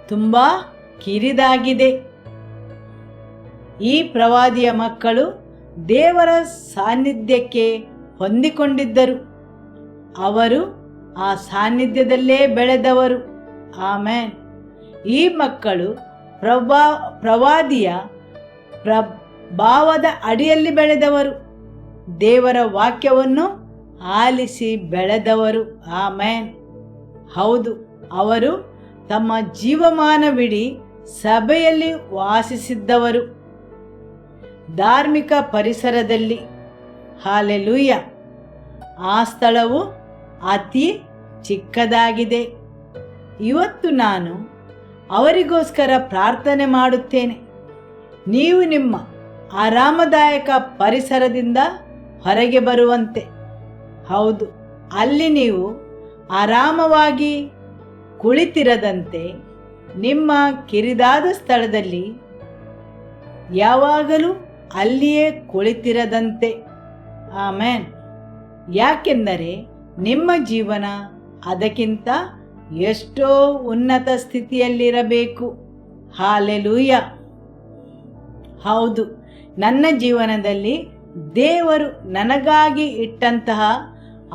[SPEAKER 3] ತುಂಬ ಕಿರಿದಾಗಿದೆ. ಈ ಪ್ರವಾದಿಯ ಮಕ್ಕಳು ದೇವರ ಸಾನ್ನಿಧ್ಯಕ್ಕೆ ಹೊಂದಿಕೊಂಡಿದ್ದರು. ಅವರು ಆ ಸಾನ್ನಿಧ್ಯದಲ್ಲೇ ಬೆಳೆದವರು. ಆಮೆನ್. ಈ ಮಕ್ಕಳು ಪ್ರವಾದಿಯ ಪ್ರಭಾವದ ಅಡಿಯಲ್ಲಿ ಬೆಳೆದವರು. ದೇವರ ವಾಕ್ಯವನ್ನು ಆಲಿಸಿ ಬೆಳೆದವರು. ಆಮೆನ್. ಹೌದು, ಅವರು ತಮ್ಮ ಜೀವಮಾನವಿಡೀ ಸಭೆಯಲ್ಲಿ ವಾಸಿಸಿದ್ದವರು, ಧಾರ್ಮಿಕ ಪರಿಸರದಲ್ಲಿ. ಹಾಲೆಲೂಯ. ಆ ಸ್ಥಳವು ಅತಿ ಚಿಕ್ಕದಾಗಿದೆ. ಇವತ್ತು ನಾನು ಅವರಿಗೋಸ್ಕರ ಪ್ರಾರ್ಥನೆ ಮಾಡುತ್ತೇನೆ. ನೀವು ನಿಮ್ಮ ಆರಾಮದಾಯಕ ಪರಿಸರದಿಂದ ಹೊರಗೆ ಬರುವಂತೆ. ಹೌದು, ಅಲ್ಲಿ ನೀವು ಆರಾಮವಾಗಿ ಕುಳಿತಿರದಂತೆ, ನಿಮ್ಮ ಕಿರಿದಾದ ಸ್ಥಳದಲ್ಲಿ ಯಾವಾಗಲೂ ಅಲ್ಲಿಯೇ ಕುಳಿತಿರದಂತೆ. ಆಮೆನ್. ಯಾಕೆಂದರೆ ನಿಮ್ಮ ಜೀವನ ಅದಕ್ಕಿಂತ ಎಷ್ಟೋ ಉನ್ನತ ಸ್ಥಿತಿಯಲ್ಲಿರಬೇಕು. ಹಾಲೆಲೂಯ. ಹೌದು, ನನ್ನ ಜೀವನದಲ್ಲಿ ದೇವರು ನನಗಾಗಿ ಇಟ್ಟಂತಹ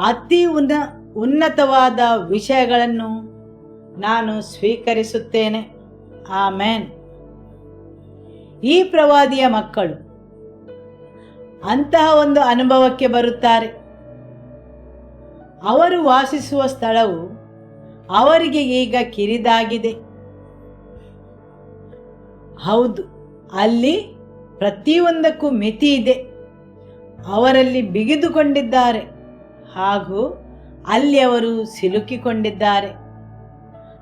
[SPEAKER 3] ಅತಿ ಉನ್ನತವಾದ ವಿಷಯಗಳನ್ನು ನಾನು ಸ್ವೀಕರಿಸುತ್ತೇನೆ. ಆಮೆನ್. ಈ ಪ್ರವಾದಿಯ ಮಕ್ಕಳು ಅಂತಹ ಒಂದು ಅನುಭವಕ್ಕೆ ಬರುತ್ತಾರೆ. ಅವರು ವಾಸಿಸುವ ಸ್ಥಳವು ಅವರಿಗೆ ಈಗ ಕಿರಿದಾಗಿದೆ. ಹೌದು, ಅಲ್ಲಿ ಪ್ರತಿಯೊಂದಕ್ಕೂ ಮಿತಿ ಇದೆ. ಅವರಲ್ಲಿ ಬಿಗಿದುಕೊಂಡಿದ್ದಾರೆ ಹಾಗೂ ಅಲ್ಲಿ ಅವರು ಸಿಲುಕಿಕೊಂಡಿದ್ದಾರೆ.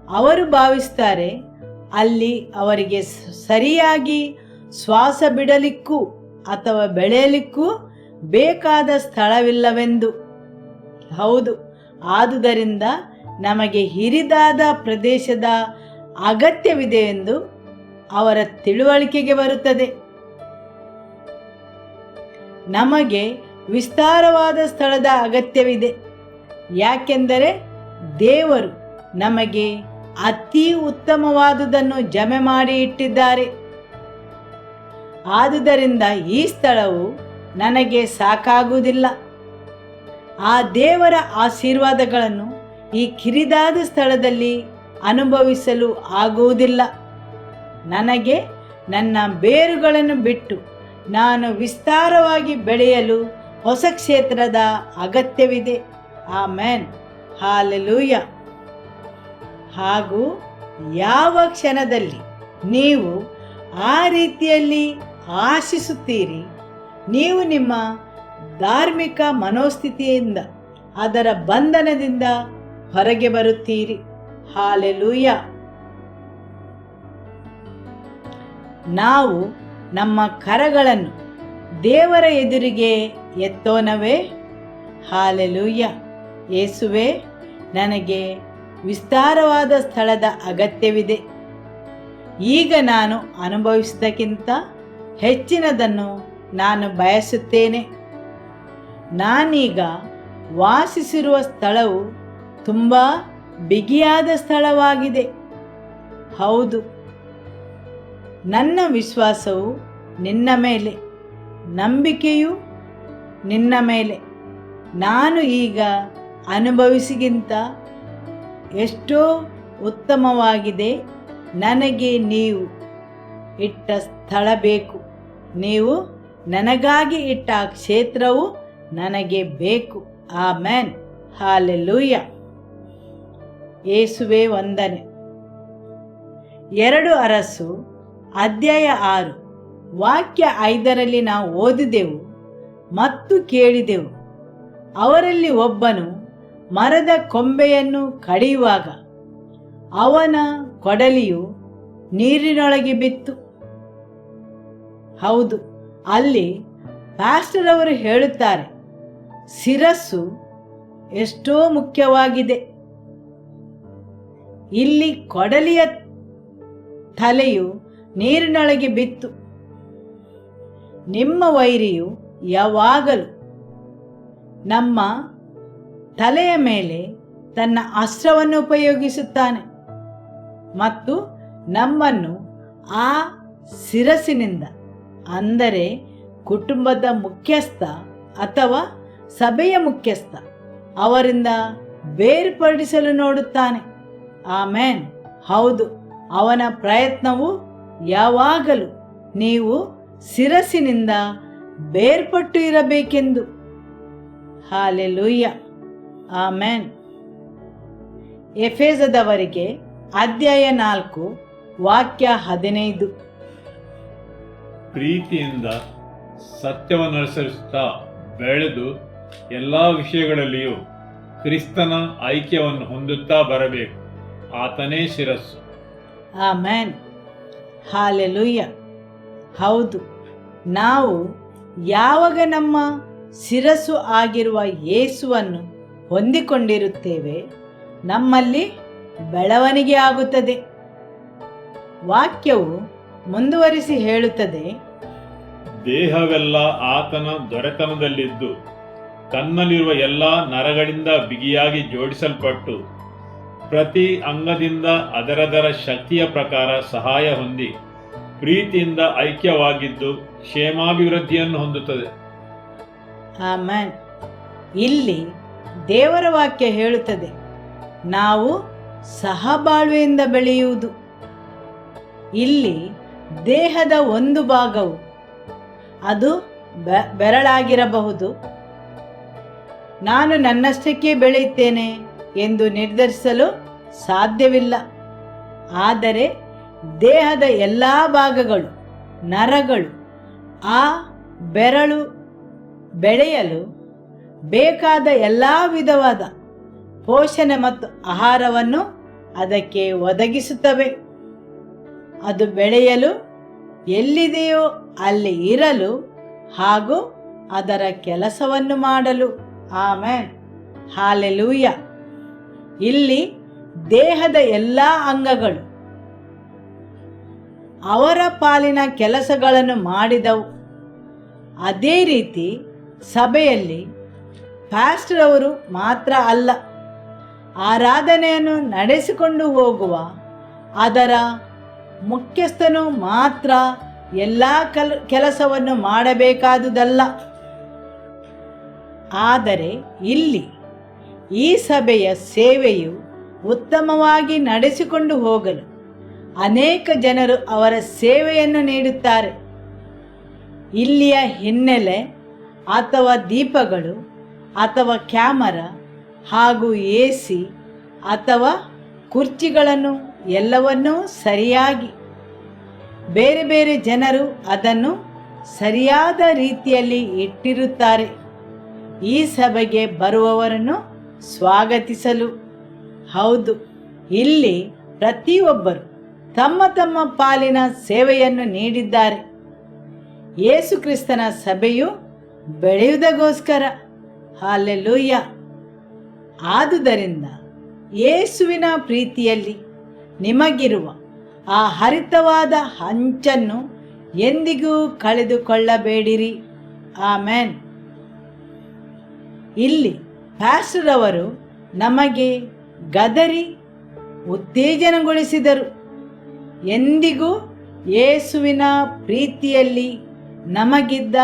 [SPEAKER 3] ಅವರು ಭಾವಿಸ್ತಾರೆ, ಅಲ್ಲಿ ಅವರಿಗೆ ಸರಿಯಾಗಿ ಶ್ವಾಸ ಬಿಡಲಿಕ್ಕೂ ಅಥವಾ ಬೆಳೆಯಲಿಕ್ಕೂ ಬೇಕಾದ ಸ್ಥಳವಿಲ್ಲವೆಂದು. ಹೌದು, ಆದುದರಿಂದ ನಮಗೆ ಹಿರಿದಾದ ಪ್ರದೇಶದ ಅಗತ್ಯವಿದೆ ಎಂದು ಅವರ ತಿಳುವಳಿಕೆಗೆ ಬರುತ್ತದೆ. ನಮಗೆ ವಿಸ್ತಾರವಾದ ಸ್ಥಳದ ಅಗತ್ಯವಿದೆ. ಯಾಕೆಂದರೆ ದೇವರು ನಮಗೆ ಅತಿ ಉತ್ತಮವಾದುದನ್ನು ಜಮೆ ಮಾಡಿ ಇಟ್ಟಿದ್ದಾರೆ. ಆದುದರಿಂದ ಈ ಸ್ಥಳವು ನನಗೆ ಸಾಕಾಗುವುದಿಲ್ಲ. ಆ ದೇವರ ಆಶೀರ್ವಾದಗಳನ್ನು ಈ ಕಿರಿದಾದ ಸ್ಥಳದಲ್ಲಿ ಅನುಭವಿಸಲು ಆಗುವುದಿಲ್ಲ. ನನಗೆ ನನ್ನ ಬೇರುಗಳನ್ನು ಬಿಟ್ಟು ನಾನು ವಿಸ್ತಾರವಾಗಿ ಬೆಳೆಯಲು ಹೊಸ ಕ್ಷೇತ್ರದ ಅಗತ್ಯವಿದೆ. Amen, hallelujah. ಹಾಗೂ ಯಾವ ಕ್ಷಣದಲ್ಲಿ ನೀವು ಆ ರೀತಿಯಲ್ಲಿ ಆಶಿಸುತ್ತೀರಿ, ನೀವು ನಿಮ್ಮ ಧಾರ್ಮಿಕ ಮನೋಸ್ಥಿತಿಯಿಂದ, ಅದರ ಬಂಧನದಿಂದ ಹೊರಗೆ ಬರುತ್ತೀರಿ. ಹಾಲೆಲೂಯ. ನಾವು ನಮ್ಮ ಕರಗಳನ್ನು ದೇವರ ಎದುರಿಗೆ ಎತ್ತೋಣವೇ? ಹಾಲೆಲೂಯ. ಯೇಸುವೆ, ನನಗೆ ವಿಸ್ತಾರವಾದ ಸ್ಥಳದ ಅಗತ್ಯವಿದೆ. ಈಗ ನಾನು ಅನುಭವಿಸಿದ್ದಕ್ಕಿಂತ ಹೆಚ್ಚಿನದನ್ನು ನಾನು ಬಯಸುತ್ತೇನೆ. ನಾನೀಗ ವಾಸಿಸಿರುವ ಸ್ಥಳವು ತುಂಬ ಬಿಗಿಯಾದ ಸ್ಥಳವಾಗಿದೆ. ಹೌದು, ನನ್ನ ವಿಶ್ವಾಸವು ನಿನ್ನ ಮೇಲೆ, ನಂಬಿಕೆಯು ನಿನ್ನ ಮೇಲೆ. ನಾನು ಈಗ ಅನುಭವಿಸಿಗಿಂತ ಎಷ್ಟೋ ಉತ್ತಮವಾಗಿದೆ. ನನಗೆ ನೀವು ಇಟ್ಟ ಸ್ಥಳ ಬೇಕು. ನೀವು ನನಗಾಗಿ ಇಟ್ಟ ಕ್ಷೇತ್ರವು ನನಗೆ ಬೇಕು. Amen, hallelujah. ಯೇಸುವೆ ವಂದನೆ. 2 ಅರಸು ಅಧ್ಯಾಯ 6 ವಾಕ್ಯ 5ರಲ್ಲಿ ನಾವು ಓದಿದೆವು ಮತ್ತು ಕೇಳಿದೆವು. ಅವರಲ್ಲಿ ಒಬ್ಬನು ಮರದ ಕೊಂಬೆಯನ್ನು ಕಡಿಯುವಾಗ ಅವನ ಕೊಡಲಿಯು ನೀರಿನೊಳಗೆ ಬಿತ್ತು. ಹೌದು, ಅಲ್ಲಿ ಪಾಸ್ಟರ್ ಅವರು ಹೇಳುತ್ತಾರೆ, ಶಿರಸ್ಸು ಎಷ್ಟೋ ಮುಖ್ಯವಾಗಿದೆ. ಇಲ್ಲಿ ಕೊಡಲಿಯ ತಲೆಯು ನೀರಿನೊಳಗೆ ಬಿತ್ತು. ನಿಮ್ಮ ವೈರಿಯು ಯಾವಾಗಲೂ ನಮ್ಮ ತಲೆಯ ಮೇಲೆ ತನ್ನ ಅಸ್ತ್ರವನ್ನು ಉಪಯೋಗಿಸುತ್ತಾನೆ ಮತ್ತು ನಮ್ಮನ್ನು ಆ ಶಿರಸ್ಸಿನಿಂದ, ಅಂದರೆ ಕುಟುಂಬದ ಮುಖ್ಯಸ್ಥ ಅಥವಾ ಸಭೆಯ ಮುಖ್ಯಸ್ಥ, ಅವರಿಂದ ಬೇರ್ಪಡಿಸಲು ನೋಡುತ್ತಾನೆ. ಆಮೇನ್. ಹೌದು, ಅವನ ಪ್ರಯತ್ನವು ಯಾವಾಗಲೂ ನೀವು ಶಿರಸ್ಸಿನಿಂದ ಬೇರ್ಪಟ್ಟು ಇರಬೇಕೆಂದು. ಹಾಲೆಲೂಯ್ಯ. ಆಮೇನ್. ಎಫೆಸದವರಿಗೆ ಅಧ್ಯಾಯ 4 ವಾಕ್ಯ 15.
[SPEAKER 1] ಪ್ರೀತಿಯಿಂದ ಸತ್ಯವನ್ನನುಸರಿಸುತ್ತಾ ಬೆಳೆದು ಎಲ್ಲ ವಿಷಯಗಳಲ್ಲಿಯೂ ಕ್ರಿಸ್ತನ ಐಕ್ಯವನ್ನು ಹೊಂದುತ್ತಾ ಬರಬೇಕು. ಆತನೇ ಶಿರಸ್ಸು.
[SPEAKER 3] ಆಮೇನ್. ಹಾಲೆಲೂಯ್ಯ. ಹೌದು, ನಾವು ಯಾವಾಗ ನಮ್ಮ ಶಿರಸ್ಸು ಆಗಿರುವ ಯೇಸುವನ್ನು ಹೊಂದಿಕೊಂಡಿರುತ್ತೇವೆ, ನಮ್ಮಲ್ಲಿ ಬೆಳವಣಿಗೆ ಆಗುತ್ತದೆ. ವಾಕ್ಯವು ಮುಂದುವರಿಸಿ ಹೇಳುತ್ತದೆ,
[SPEAKER 1] ದೇಹವೆಲ್ಲ ಆತನ ದೊರೆತನದಲ್ಲಿದ್ದು ತನ್ನಲ್ಲಿರುವ ಎಲ್ಲ ನರಗಳಿಂದ ಬಿಗಿಯಾಗಿ ಜೋಡಿಸಲ್ಪಟ್ಟು ಪ್ರತಿ ಅಂಗದಿಂದ ಅದರದರ ಶಕ್ತಿಯ ಪ್ರಕಾರ ಸಹಾಯ ಹೊಂದಿ ಪ್ರೀತಿಯಿಂದ ಐಕ್ಯವಾಗಿದ್ದು ಕ್ಷೇಮಾಭಿವೃದ್ಧಿಯನ್ನು ಹೊಂದುತ್ತದೆ.
[SPEAKER 3] ಆಮೆನ್. ಇಲ್ಲಿ ದೇವರ ವಾಕ್ಯ ಹೇಳುತ್ತದೆ, ನಾವು ಸಹಬಾಳ್ವೆಯಿಂದ ಬೆಳೆಯುವುದು. ಇಲ್ಲಿ ದೇಹದ ಒಂದು ಭಾಗವು, ಅದು ಬೆರಳಾಗಿರಬಹುದು, ನಾನು ನನ್ನಷ್ಟಕ್ಕೆ ಬೆಳೆಯುತ್ತೇನೆ ಎಂದು ನಿರ್ಧರಿಸಲು ಸಾಧ್ಯವಿಲ್ಲ. ಆದರೆ ದೇಹದ ಎಲ್ಲ ಭಾಗಗಳು, ನರಗಳು ಆ ಬೆರಳು ಬೆಳೆಯಲು ಬೇಕಾದ ಎಲ್ಲ ವಿಧವಾದ ಪೋಷಣೆ ಮತ್ತು ಆಹಾರವನ್ನು ಅದಕ್ಕೆ ಒದಗಿಸುತ್ತವೆ. ಅದು ಬೆಳೆಯಲು ಎಲ್ಲಿದೆಯೋ ಅಲ್ಲಿ ಇರಲು ಹಾಗೂ ಅದರ ಕೆಲಸವನ್ನು ಮಾಡಲು. ಆಮೆನ್. ಹಾಲೆಲೂಯ. ಇಲ್ಲಿ ದೇಹದ ಎಲ್ಲ ಅಂಗಗಳು ಅವರ ಪಾಲಿನ ಕೆಲಸಗಳನ್ನು ಮಾಡಿದವು. ಅದೇ ರೀತಿ ಸಭೆಯಲ್ಲಿ ಪಾಸ್ಟರ್ ಅವರು ಮಾತ್ರ ಅಲ್ಲ, ಆರಾಧನೆಯನ್ನು ನಡೆಸಿಕೊಂಡು ಹೋಗುವ ಅದರ ಮುಖ್ಯಸ್ಥನು ಮಾತ್ರ ಎಲ್ಲ ಕೆಲಸವನ್ನು ಮಾಡಬೇಕಾದುದಲ್ಲ. ಆದರೆ ಇಲ್ಲಿ ಈ ಸಭೆಯ ಸೇವೆಯು ಉತ್ತಮವಾಗಿ ನಡೆಸಿಕೊಂಡು ಹೋಗಲು ಅನೇಕ ಜನರು ಅವರ ಸೇವೆಯನ್ನು ನೀಡುತ್ತಾರೆ. ಇಲ್ಲಿಯ ಹಿನ್ನೆಲೆ ಅಥವಾ ದೀಪಗಳು ಅಥವಾ ಕ್ಯಾಮರಾ ಹಾಗೂ AC ಅಥವಾ ಕುರ್ಚಿಗಳನ್ನು ಎಲ್ಲವನ್ನೂ ಸರಿಯಾಗಿ ಬೇರೆ ಬೇರೆ ಜನರು ಅದನ್ನು ಸರಿಯಾದ ರೀತಿಯಲ್ಲಿ ಇಟ್ಟಿರುತ್ತಾರೆ, ಈ ಸಭೆಗೆ ಬರುವವರನ್ನು ಸ್ವಾಗತಿಸಲು. ಹೌದು, ಇಲ್ಲಿ ಪ್ರತಿಯೊಬ್ಬರು ತಮ್ಮ ತಮ್ಮ ಪಾಲಿನ ಸೇವೆಯನ್ನು ನೀಡಿದ್ದಾರೆ. ಯೇಸು ಕ್ರಿಸ್ತನ ಸಭೆಯು ಬೆಳೆಯುವುದಕ್ಕೋಸ್ಕರ. ಹಾಲೆಲೂಯ್ಯ. ಆದುದರಿಂದ ಯೇಸುವಿನ ಪ್ರೀತಿಯಲ್ಲಿ ನಿಮಗಿರುವ ಆ ಹರಿತವಾದ ಹಂಚನ್ನು ಎಂದಿಗೂ ಕಳೆದುಕೊಳ್ಳಬೇಡಿರಿ. ಆಮೆನ್. ಇಲ್ಲಿ ಪಾಸ್ಟರ್ ಅವರು ನಮಗೆ ಗದರಿ ಉತ್ತೇಜನಗೊಳಿಸಿದರು. ಎಂದಿಗೂ ಯೇಸುವಿನ ಪ್ರೀತಿಯಲ್ಲಿ ನಮಗಿದ್ದ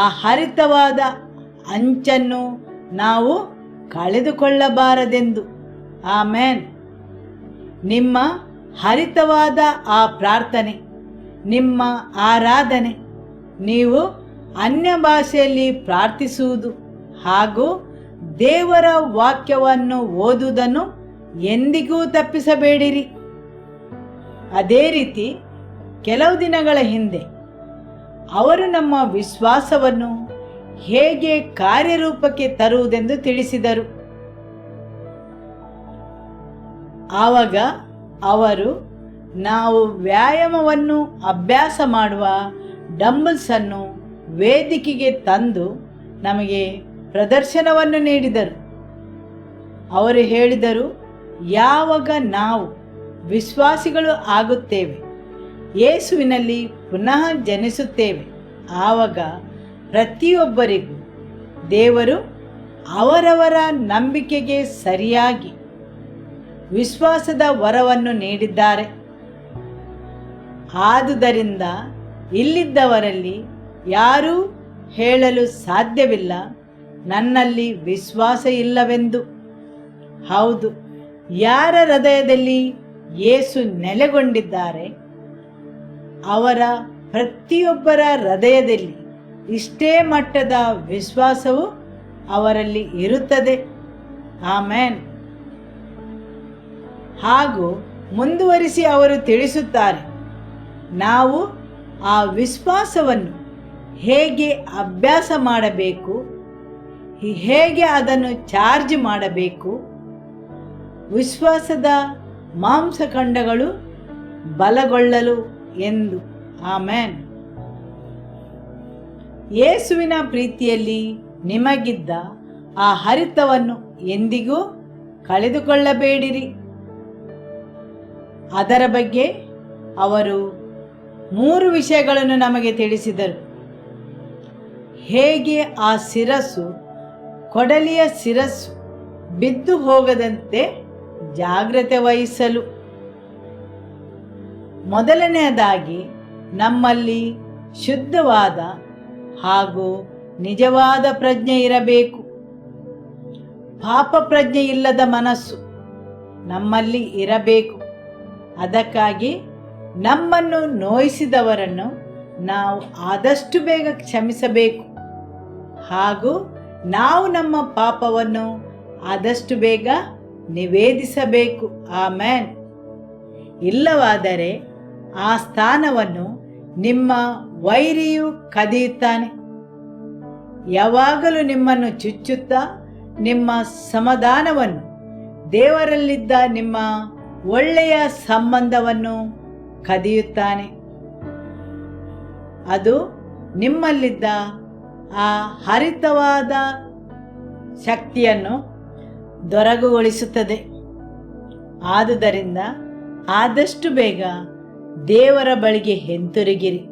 [SPEAKER 3] ಆ ಹರಿತವಾದ ಅಂಚನ್ನು ನಾವು ಕಳೆದುಕೊಳ್ಳಬಾರದೆಂದು. ಆಮೆನ್. ನಿಮ್ಮ ಹರಿತವಾದ ಆ ಪ್ರಾರ್ಥನೆ, ನಿಮ್ಮ ಆರಾಧನೆ, ನೀವು ಅನ್ಯ ಭಾಷೆಯಲ್ಲಿ ಪ್ರಾರ್ಥಿಸುವುದು ಹಾಗೂ ದೇವರ ವಾಕ್ಯವನ್ನು ಓದುವುದನ್ನು ಎಂದಿಗೂ ತಪ್ಪಿಸಬೇಡಿರಿ. ಅದೇ ರೀತಿ ಕೆಲವು ದಿನಗಳ ಹಿಂದೆ ಅವರು ನಮ್ಮ ವಿಶ್ವಾಸವನ್ನು ಹೇಗೆ ಕಾರ್ಯರೂಪಕ್ಕೆ ತರುವುದೆಂದು ತಿಳಿಸಿದರು. ಆವಾಗ ಅವರು ನಾವು ವ್ಯಾಯಾಮವನ್ನು ಅಭ್ಯಾಸ ಮಾಡುವ ಡಂಬಲ್ಸನ್ನು ವೇದಿಕೆಗೆ ತಂದು ನಮಗೆ ಪ್ರದರ್ಶನವನ್ನು ನೀಡಿದರು. ಅವರು ಹೇಳಿದರು, ಯಾವಾಗ ನಾವು ವಿಶ್ವಾಸಿಗಳು ಆಗುತ್ತೇವೆ, ಯೇಸುವಿನಲ್ಲಿ ಪುನಃ ಜನಿಸುತ್ತೇವೆ, ಆವಾಗ ಪ್ರತಿಯೊಬ್ಬರಿಗೂ ದೇವರು ಅವರವರ ನಂಬಿಕೆಗೆ ಸರಿಯಾಗಿ ವಿಶ್ವಾಸದ ವರವನ್ನು ನೀಡಿದ್ದಾರೆ. ಆದುದರಿಂದ ಇಲ್ಲಿದ್ದವರಲ್ಲಿ ಯಾರೂ ಹೇಳಲು ಸಾಧ್ಯವಿಲ್ಲ, ನನ್ನಲ್ಲಿ ವಿಶ್ವಾಸ ಇಲ್ಲವೆಂದು. ಹೌದು, ಯಾರ ಹೃದಯದಲ್ಲಿ ಯೇಸು ನೆಲೆಗೊಂಡಿದ್ದಾರೆ ಅವರ ಪ್ರತಿಯೊಬ್ಬರ ಹೃದಯದಲ್ಲಿ ಇಷ್ಟೇ ಮಟ್ಟದ ವಿಶ್ವಾಸವು ಅವರಲ್ಲಿ ಇರುತ್ತದೆ. ಆಮೆನ್. ಹಾಗೂ ಮುಂದುವರಿಸಿ ಅವರು ತಿಳಿಸುತ್ತಾರೆ, ನಾವು ಆ ವಿಶ್ವಾಸವನ್ನು ಹೇಗೆ ಅಭ್ಯಾಸ ಮಾಡಬೇಕು, ಹೇಗೆ ಅದನ್ನು ಚಾರ್ಜ್ ಮಾಡಬೇಕು, ವಿಶ್ವಾಸದ ಮಾಂಸಖಂಡಗಳು ಬಲಗೊಳ್ಳಲು ಎಂದು. ಆಮೆನ್. ಯೇಸುವಿನ ಪ್ರೀತಿಯಲ್ಲಿ ನಿಮಗಿದ್ದ ಆ ಹರಿತವನ್ನು ಎಂದಿಗೂ ಕಳೆದುಕೊಳ್ಳಬೇಡಿರಿ. ಅದರ ಬಗ್ಗೆ ಅವರು 3 ವಿಷಯಗಳನ್ನು ನಮಗೆ ತಿಳಿಸಿದರು. ಹೇಗೆ ಆ ಶಿರಸ್ಸು, ಕೊಡಲಿಯ ಶಿರಸ್ಸು ಬಿದ್ದು ಹೋಗದಂತೆ ಜಾಗ್ರತೆ ವಹಿಸಲು. ಮೊದಲನೆಯದಾಗಿ ನಮ್ಮಲ್ಲಿ ಶುದ್ಧವಾದ ಹಾಗೂ ನಿಜವಾದ ಪ್ರಜ್ಞೆ ಇರಬೇಕು. ಪಾಪ ಪ್ರಜ್ಞೆ ಇಲ್ಲದ ಮನಸ್ಸು ನಮ್ಮಲ್ಲಿ ಇರಬೇಕು. ಅದಕ್ಕಾಗಿ ನಮ್ಮನ್ನು ನೋಯಿಸಿದವರನ್ನು ನಾವು ಆದಷ್ಟು ಬೇಗ ಕ್ಷಮಿಸಬೇಕು ಹಾಗೂ ನಾವು ನಮ್ಮ ಪಾಪವನ್ನು ಆದಷ್ಟು ಬೇಗ ನಿವೇದಿಸಬೇಕು. ಆಮೆನ್. ಇಲ್ಲವಾದರೆ ಆ ಸ್ಥಾನವನ್ನು ನಿಮ್ಮ ವೈರಿಯು ಕದಿಯುತ್ತಾನೆ. ಯಾವಾಗಲೂ ನಿಮ್ಮನ್ನು ಚುಚ್ಚುತ್ತಾ ನಿಮ್ಮ ಸಮಾಧಾನವನ್ನು, ದೇವರಲ್ಲಿದ್ದ ನಿಮ್ಮ ಒಳ್ಳೆಯ ಸಂಬಂಧವನ್ನು ಕದಿಯುತ್ತಾನೆ. ಅದು ನಿಮ್ಮಲ್ಲಿದ್ದ ಆ ಹರಿತವಾದ ಶಕ್ತಿಯನ್ನು ದೊರಕುಗೊಳಿಸುತ್ತದೆ. ಆದುದರಿಂದ ಆದಷ್ಟು ಬೇಗ ದೇವರ ಬಳಿಗೆ ಹಿಂತಿರುಗಿರಿ.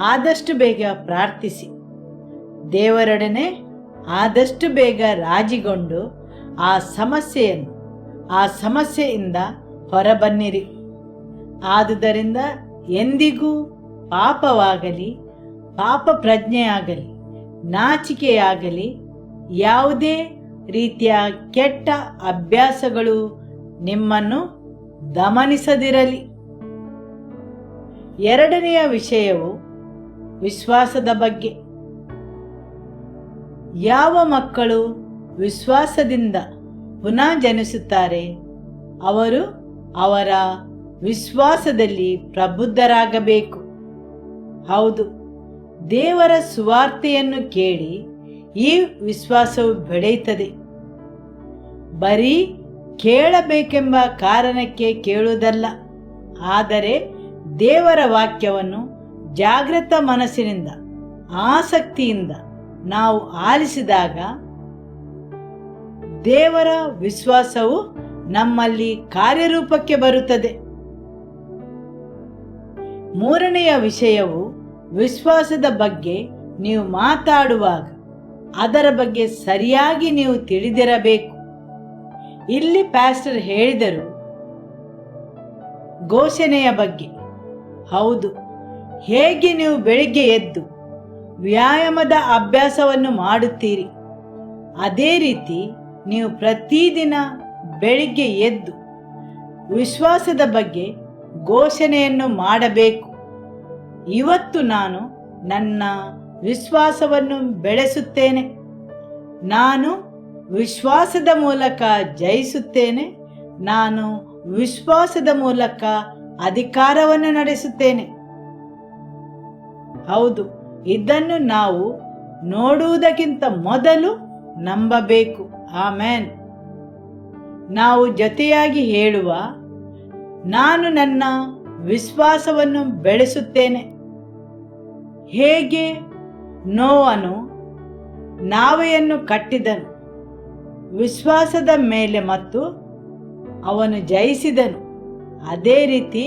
[SPEAKER 3] ಆದಷ್ಟು ಬೇಗ ಪ್ರಾರ್ಥಿಸಿ, ದೇವರೊಡನೆ ಆದಷ್ಟು ಬೇಗ ರಾಜಿಗೊಂಡು ಆ ಸಮಸ್ಯೆಯಿಂದ ಹೊರಬನ್ನಿರಿ. ಆದುದರಿಂದ ಎಂದಿಗೂ ಪಾಪವಾಗಲಿ, ಪಾಪ ಪ್ರಜ್ಞೆಯಾಗಲಿ, ನಾಚಿಕೆಯಾಗಲಿ, ಯಾವುದೇ ರೀತಿಯ ಕೆಟ್ಟ ಅಭ್ಯಾಸಗಳು ನಿಮ್ಮನ್ನು ದಮನಿಸದಿರಲಿ. ಎರಡನೆಯ ವಿಷಯವು ವಿಶ್ವಾಸದ ಬಗ್ಗೆ. ಯಾವ ಮಕ್ಕಳು ವಿಶ್ವಾಸದಿಂದ ಪುನಃ ಜನಿಸುತ್ತಾರೆ, ಅವರು ಅವರ ವಿಶ್ವಾಸದಲ್ಲಿ ಪ್ರಬುದ್ಧರಾಗಬೇಕು. ಹೌದು, ದೇವರ ಸುವಾರ್ತೆಯನ್ನು ಕೇಳಿ ಈ ವಿಶ್ವಾಸವು ಬೆಳೆಯುತ್ತದೆ. ಬರೀ ಕೇಳಬೇಕೆಂಬ ಕಾರಣಕ್ಕೆ ಕೇಳುವುದಲ್ಲ, ಆದರೆ ದೇವರ ವಾಕ್ಯವನ್ನು ಜಾಗೃತ ಮನಸ್ಸಿನಿಂದ, ಆಸಕ್ತಿಯಿಂದ ನಾವು ಆಲಿಸಿದಾಗ ದೇವರ ವಿಶ್ವಾಸವು ನಮ್ಮಲ್ಲಿ ಕಾರ್ಯರೂಪಕ್ಕೆ ಬರುತ್ತದೆ. ಮೂರನೆಯ ವಿಷಯವು ವಿಶ್ವಾಸದ ಬಗ್ಗೆ ನೀವು ಮಾತಾಡುವಾಗ ಅದರ ಬಗ್ಗೆ ಸರಿಯಾಗಿ ನೀವು ತಿಳಿದಿರಬೇಕು. ಇಲ್ಲಿ ಪ್ಯಾಸ್ಟರ್ ಹೇಳಿದರು ಘೋಷಣೆಯ ಬಗ್ಗೆ. ಹೌದು, ಹೇಗೆ ನೀವು ಬೆಳಿಗ್ಗೆ ಎದ್ದು ವ್ಯಾಯಾಮದ ಅಭ್ಯಾಸವನ್ನು ಮಾಡುತ್ತೀರಿ, ಅದೇ ರೀತಿ ನೀವು ಪ್ರತಿದಿನ ಬೆಳಿಗ್ಗೆ ಎದ್ದು ವಿಶ್ವಾಸದ ಬಗ್ಗೆ ಘೋಷಣೆಯನ್ನು ಮಾಡಬೇಕು. ಇವತ್ತು ನಾನು ನನ್ನ ವಿಶ್ವಾಸವನ್ನು ಬೆಳೆಸುತ್ತೇನೆ, ನಾನು ವಿಶ್ವಾಸದ ಮೂಲಕ ಜಯಿಸುತ್ತೇನೆ, ನಾನು ವಿಶ್ವಾಸದ ಮೂಲಕ ಅಧಿಕಾರವನ್ನು ನಡೆಸುತ್ತೇನೆ. ಹೌದು, ಇದನ್ನು ನಾವು ನೋಡುವುದಕ್ಕಿಂತ ಮೊದಲು ನಂಬಬೇಕು. ಆಮೆನ್. ನಾವು ಜೊತೆಯಾಗಿ ಹೇಳುವ, ನಾನು ನನ್ನ ವಿಶ್ವಾಸವನ್ನು ಬೆಳೆಸುತ್ತೇನೆ. ಹೇಗೆ ನೋವನು ನಾವೆಯನ್ನು ಕಟ್ಟಿದನು ವಿಶ್ವಾಸದ ಮೇಲೆ ಮತ್ತು ಅವನು ಜಯಿಸಿದನು, ಅದೇ ರೀತಿ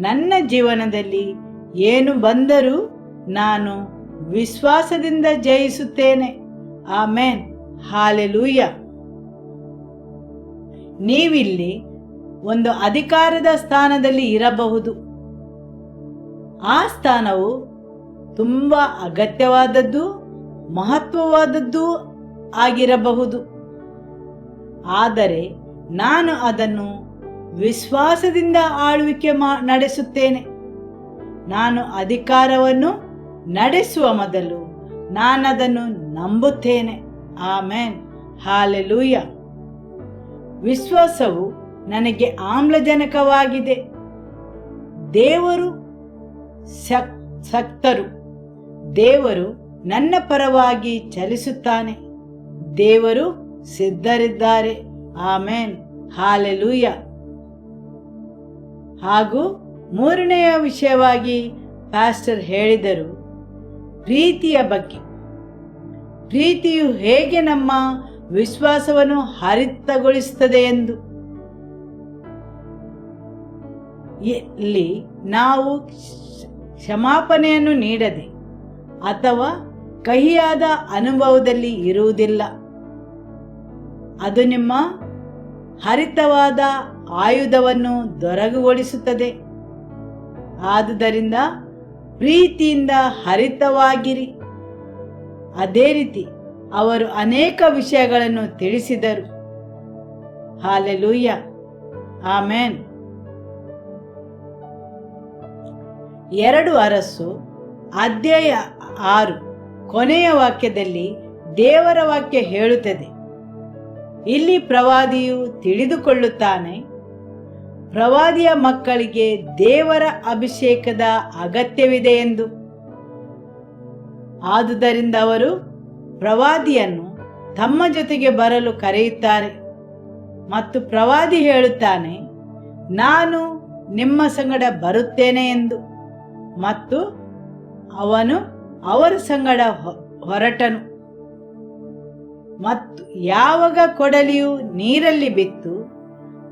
[SPEAKER 3] ನನ್ನ ಜೀವನದಲ್ಲಿ ಏನು ಬಂದರೂ ನಾನು ವಿಶ್ವಾಸದಿಂದ ಜಯಿಸುತ್ತೇನೆ. ಆಮೆನ್. ಹಾಲೆಲೂಯ. ನೀವಿಲ್ಲಿ ಒಂದು ಅಧಿಕಾರದ ಸ್ಥಾನದಲ್ಲಿ ಇರಬಹುದು. ಆ ಸ್ಥಾನವು ತುಂಬ ಅಗತ್ಯವಾದದ್ದು, ಮಹತ್ವವಾದದ್ದು ಆಗಿರಬಹುದು. ಆದರೆ ನಾನು ಅದನ್ನು ವಿಶ್ವಾಸದಿಂದ ಆಳ್ವಿಕೆ ನಡೆಸುತ್ತೇನೆ. ನಾನು ಅಧಿಕಾರವನ್ನು ನಡೆಸುವ ಮೊದಲು ನಾನದನ್ನು ನಂಬುತ್ತೇನೆ. ಆಮೆನ್. ಹಾಲೆಲೂಯ. ವಿಶ್ವಾಸವು ನನಗೆ ಆಮ್ಲಜನಕವಾಗಿದೆ. ದೇವರು ಶಕ್ತರು. ದೇವರು ನನ್ನ ಪರವಾಗಿ ಚಲಿಸುತ್ತಾನೆ. ದೇವರು ಸಿದ್ಧರಿದ್ದಾರೆ. ಆಮೆನ್. ಹಾಲೆಲೂಯ. ಹಾಗೂ ಮೂರನೆಯ ವಿಷಯವಾಗಿ ಪಾಸ್ಟರ್ ಹೇಳಿದರು ಪ್ರೀತಿಯ ಬಗ್ಗೆ. ಪ್ರೀತಿಯು ಹೇಗೆ ನಮ್ಮ ವಿಶ್ವಾಸವನ್ನು ಹರಿತಗೊಳಿಸುತ್ತದೆ ಎಂದು. ಇಲ್ಲಿ ನಾವು ಕ್ಷಮಾಪಣೆಯನ್ನು ನೀಡದೆ ಅಥವಾ ಕಹಿಯಾದ ಅನುಭವದಲ್ಲಿ ಇರುವುದಿಲ್ಲ. ಅದು ನಿಮ್ಮ ಹರಿತವಾದ ಆಯುಧವನ್ನು ದೊರಕುಗೊಳಿಸುತ್ತದೆ. ಆದುದರಿಂದ ಪ್ರೀತಿಯಿಂದ ಹರಿತವಾಗಿರಿ. ಅದೇ ರೀತಿ ಅವರು ಅನೇಕ ವಿಷಯಗಳನ್ನು ತಿಳಿಸಿದರು. ಹಾಲೆಲೂಯ. ಆಮೆನ್. 2 ಅರಸು ಅಧ್ಯಾಯ 6 ಕೊನೆಯ ವಾಕ್ಯದಲ್ಲಿ ದೇವರ ವಾಕ್ಯ ಹೇಳುತ್ತದೆ, ಇಲ್ಲಿ ಪ್ರವಾದಿಯು ತಿಳಿದುಕೊಳ್ಳುತ್ತಾನೆ, ಪ್ರವಾದಿಯ ಮಕ್ಕಳಿಗೆ ದೇವರ ಅಭಿಷೇಕದ ಅಗತ್ಯವಿದೆ ಎಂದು. ಆದುದರಿಂದ ಅವರು ಪ್ರವಾದಿಯನ್ನು ತಮ್ಮ ಜೊತೆಗೆ ಬರಲು ಕರೆಯುತ್ತಾರೆ ಮತ್ತು ಪ್ರವಾದಿ ಹೇಳುತ್ತಾನೆ, ನಾನು ನಿಮ್ಮ ಸಂಗಡ ಬರುತ್ತೇನೆ ಎಂದು. ಮತ್ತು ಅವನು ಅವರ ಸಂಗಡ ಹೊರಟನು. ಮತ್ತು ಯಾವಾಗ ಕೊಡಲಿಯು ನೀರಲ್ಲಿ ಬಿತ್ತು,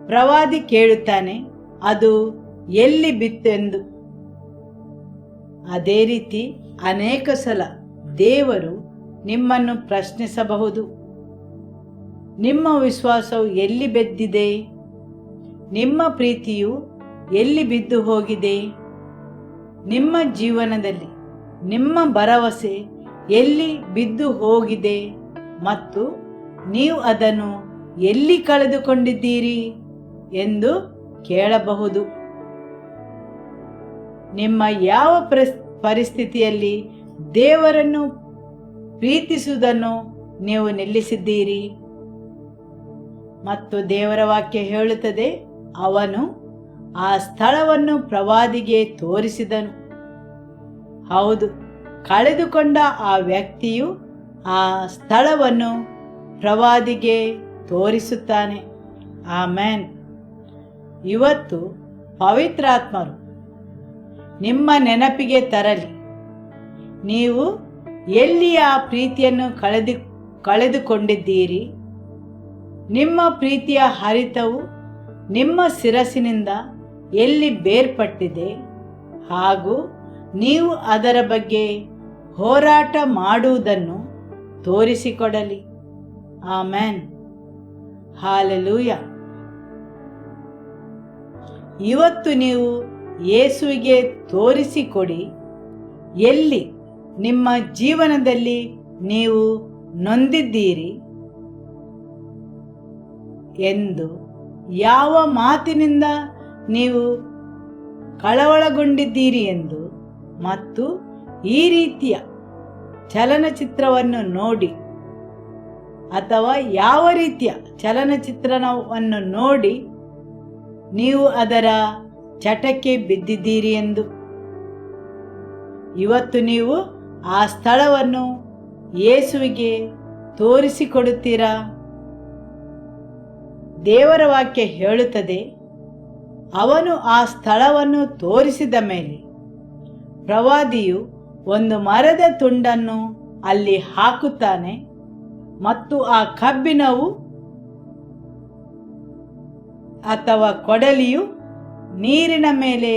[SPEAKER 3] ಪ್ರವಾದಿ ಕೇಳುತ್ತಾನೆ, ಅದು ಎಲ್ಲಿ ಬಿತ್ತು ಎಂದು. ಅದೇ ರೀತಿ ಅನೇಕ ಸಲ ದೇವರು ನಿಮ್ಮನ್ನು ಪ್ರಶ್ನಿಸಬಹುದು, ನಿಮ್ಮ ವಿಶ್ವಾಸವು ಎಲ್ಲಿ ಬಿದ್ದಿದೆ? ನಿಮ್ಮ ಪ್ರೀತಿಯು ಎಲ್ಲಿ ಬಿದ್ದು ಹೋಗಿದೆ? ನಿಮ್ಮ ಜೀವನದಲ್ಲಿ ನಿಮ್ಮ ಭರವಸೆ ಎಲ್ಲಿ ಬಿದ್ದು ಹೋಗಿದೆ ಮತ್ತು ನೀವು ಅದನ್ನು ಎಲ್ಲಿ ಕಳೆದುಕೊಂಡಿದ್ದೀರಿ ಎಂದು ಕೇಳಬಹುದು. ನಿಮ್ಮ ಯಾವ ಪರಿಸ್ಥಿತಿಯಲ್ಲಿ ದೇವರನ್ನು ಪ್ರೀತಿಸುವುದನ್ನು ನೀವು ನಿಲ್ಲಿಸಿದ್ದೀರಿ? ಮತ್ತು ದೇವರ ವಾಕ್ಯ ಹೇಳುತ್ತದೆ, ಅವನು ಆ ಸ್ಥಳವನ್ನು ಪ್ರವಾದಿಗೆ ತೋರಿಸಿದನು. ಹೌದು, ಕಳೆದುಕೊಂಡ ಆ ವ್ಯಕ್ತಿಯು ಆ ಸ್ಥಳವನ್ನು ಪ್ರವಾದಿಗೆ ತೋರಿಸುತ್ತಾನೆ. ಆಮೆನ್. ಇವತ್ತು ಪವಿತ್ರಾತ್ಮರು ನಿಮ್ಮ ನೆನಪಿಗೆ ತರಲಿ, ನೀವು ಎಲ್ಲಿ ಆ ಪ್ರೀತಿಯನ್ನು ಕಳೆದುಕೊಂಡಿದ್ದೀರಿ. ನಿಮ್ಮ ಪ್ರೀತಿಯ ಹರಿತವು ನಿಮ್ಮ ಶಿರಸ್ಸಿನಿಂದ ಎಲ್ಲಿ ಬೇರ್ಪಟ್ಟಿದೆ ಹಾಗೂ ನೀವು ಅದರ ಬಗ್ಗೆ ಹೋರಾಟ ಮಾಡುವುದನ್ನು ತೋರಿಸಿಕೊಡಲಿ. ಆಮೆನ್. ಹಾಲೆಲೂಯ. ಇವತ್ತು ನೀವು ಯೇಸುವಿಗೆ ತೋರಿಸಿಕೊಡಿ, ಎಲ್ಲಿ ನಿಮ್ಮ ಜೀವನದಲ್ಲಿ ನೀವು ನೊಂದಿದ್ದೀರಿ ಎಂದು, ಯಾವ ಮಾತಿನಿಂದ ನೀವು ಕಳವಳಗೊಂಡಿದ್ದೀರಿ ಎಂದು, ಮತ್ತು ಈ ರೀತಿಯ ಚಲನಚಿತ್ರವನ್ನು ನೋಡಿ ಅಥವಾ ಯಾವ ರೀತಿಯ ಚಲನಚಿತ್ರವನ್ನು ನೋಡಿ ನೀವು ಅದರ ಚಟಕ್ಕೆ ಬಿದ್ದಿದ್ದೀರಿ ಎಂದು. ಇವತ್ತು ನೀವು ಆ ಸ್ಥಳವನ್ನು ಯೇಸುವಿಗೆ ತೋರಿಸಿಕೊಡುತ್ತೀರಾ? ದೇವರ ವಾಕ್ಯ ಹೇಳುತ್ತದೆ, ಅವನು ಆ ಸ್ಥಳವನ್ನು ತೋರಿಸಿದ ಮೇಲೆ ಪ್ರವಾದಿಯು ಒಂದು ಮರದ ತುಂಡನ್ನು ಅಲ್ಲಿ ಹಾಕುತ್ತಾನೆ ಮತ್ತು ಆ ಕಬ್ಬಿಣವು ಅಥವಾ ಕೊಡಲಿಯು ನೀರಿನ ಮೇಲೆ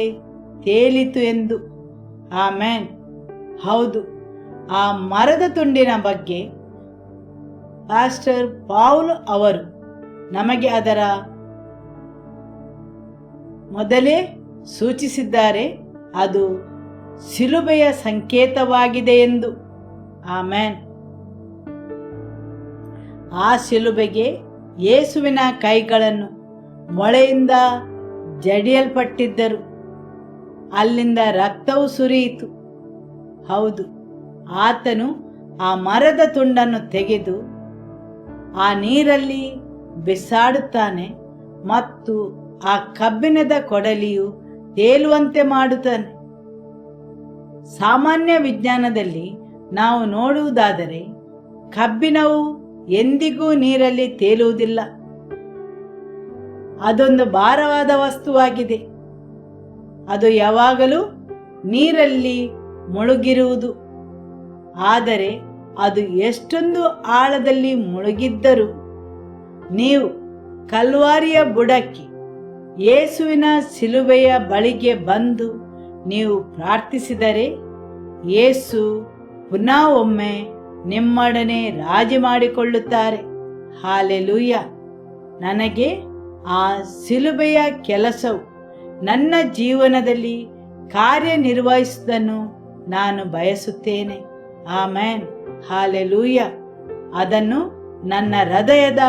[SPEAKER 3] ತೇಲಿತು ಎಂದು. ಆಮೆನ್. ಹೌದು, ಆ ಮರದ ತುಂಡಿನ ಬಗ್ಗೆ ಪಾಸ್ಟರ್ ಪೌಲ್ ಅವರು ನಮಗೆ ಅದರ ಮೊದಲೇ ಸೂಚಿಸಿದ್ದಾರೆ. ಅದು ಶಿಲುಬೆಯ ಸಂಕೇತವಾಗಿದೆ ಎಂದು. ಆಮೆನ್. ಆ ಶಿಲುಬೆಗೆ ಯೇಸುವಿನ ಕೈಗಳನ್ನು ಮೊಳೆಯಿಂದ ಜಡಿಯಲ್ಪಟ್ಟಿದ್ದರು. ಅಲ್ಲಿಂದ ರಕ್ತವು ಸುರಿಯಿತು. ಹೌದು, ಆತನು ಆ ಮರದ ತುಂಡನ್ನು ತೆಗೆದು ಆ ನೀರಲ್ಲಿ ಬಿಸಾಡುತ್ತಾನೆ ಮತ್ತು ಆ ಕಬ್ಬಿಣದ ಕೊಡಲಿಯು ತೇಲುವಂತೆ ಮಾಡುತ್ತಾನೆ. ಸಾಮಾನ್ಯ ವಿಜ್ಞಾನದಲ್ಲಿ ನಾವು ನೋಡುವುದಾದರೆ ಕಬ್ಬಿಣವು ಎಂದಿಗೂ ನೀರಲ್ಲಿ ತೇಲುವುದಿಲ್ಲ. ಅದೊಂದು ಭಾರವಾದ ವಸ್ತುವಾಗಿದೆ. ಅದು ಯಾವಾಗಲೂ ನೀರಲ್ಲಿ ಮುಳುಗಿರುವುದು. ಆದರೆ ಅದು ಎಷ್ಟೊಂದು ಆಳದಲ್ಲಿ ಮುಳುಗಿದ್ದರೂ ನೀವು ಕಲ್ವಾರಿಯ ಬುಡಕ್ಕೆ ಯೇಸುವಿನ ಶಿಲುಬೆಯ ಬಳಿಗೆ ಬಂದು ನೀವು ಪ್ರಾರ್ಥಿಸಿದರೆ ಯೇಸು ಪುನಃ ಒಮ್ಮೆ ನಿಮ್ಮೊಡನೆ ರಾಜಿ ಮಾಡಿಕೊಳ್ಳುತ್ತಾರೆ. ಹಾಲೆಲೂಯ. ನನಗೆ ಆ ಶಿಲುಬೆಯ ಕೆಲಸವು ನನ್ನ ಜೀವನದಲ್ಲಿ ಕಾರ್ಯನಿರ್ವಹಿಸುವುದನ್ನು ನಾನು ಬಯಸುತ್ತೇನೆ. ಆಮೆನ್. ಹಾಲೆಲೂಯ. ಅದನ್ನು ನನ್ನ ಹೃದಯದ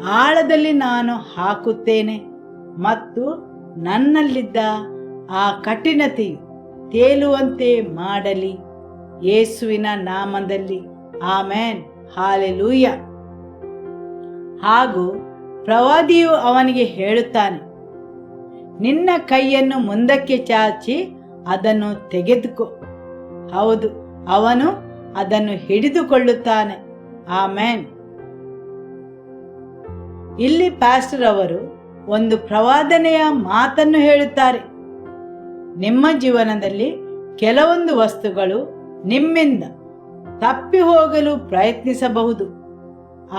[SPEAKER 3] ಆಳದಲ್ಲಿ ನಾನು ಹಾಕುತ್ತೇನೆ ಮತ್ತು ನನ್ನಲ್ಲಿದ್ದ ಆ ಕಠಿಣತೆಯು ತೇಲುವಂತೆ ಮಾಡಲಿ ಯೇಸುವಿನ ನಾಮದಲ್ಲಿ. ಆಮೆನ್. ಹಾಲೆಲೂಯ. ಹಾಗೂ ಪ್ರವಾದಿಯು ಅವನಿಗೆ ಹೇಳುತ್ತಾನೆ, ನಿನ್ನ ಕೈಯನ್ನು ಮುಂದಕ್ಕೆ ಚಾಚಿ ಅದನ್ನು ತೆಗೆದುಕೋ. ಹೌದು, ಅವನು ಅದನ್ನು ಹಿಡಿದುಕೊಳ್ಳುತ್ತಾನೆ. ಆಮೆನ್. ಇಲ್ಲಿ ಪಾಸ್ಟರ್ ಅವರು ಒಂದು ಪ್ರವಾದನೆಯ ಮಾತನ್ನು ಹೇಳುತ್ತಾರೆ. ನಿಮ್ಮ ಜೀವನದಲ್ಲಿ ಕೆಲವೊಂದು ವಸ್ತುಗಳು ನಿಮ್ಮಿಂದ ತಪ್ಪಿ ಹೋಗಲು ಪ್ರಯತ್ನಿಸಬಹುದು.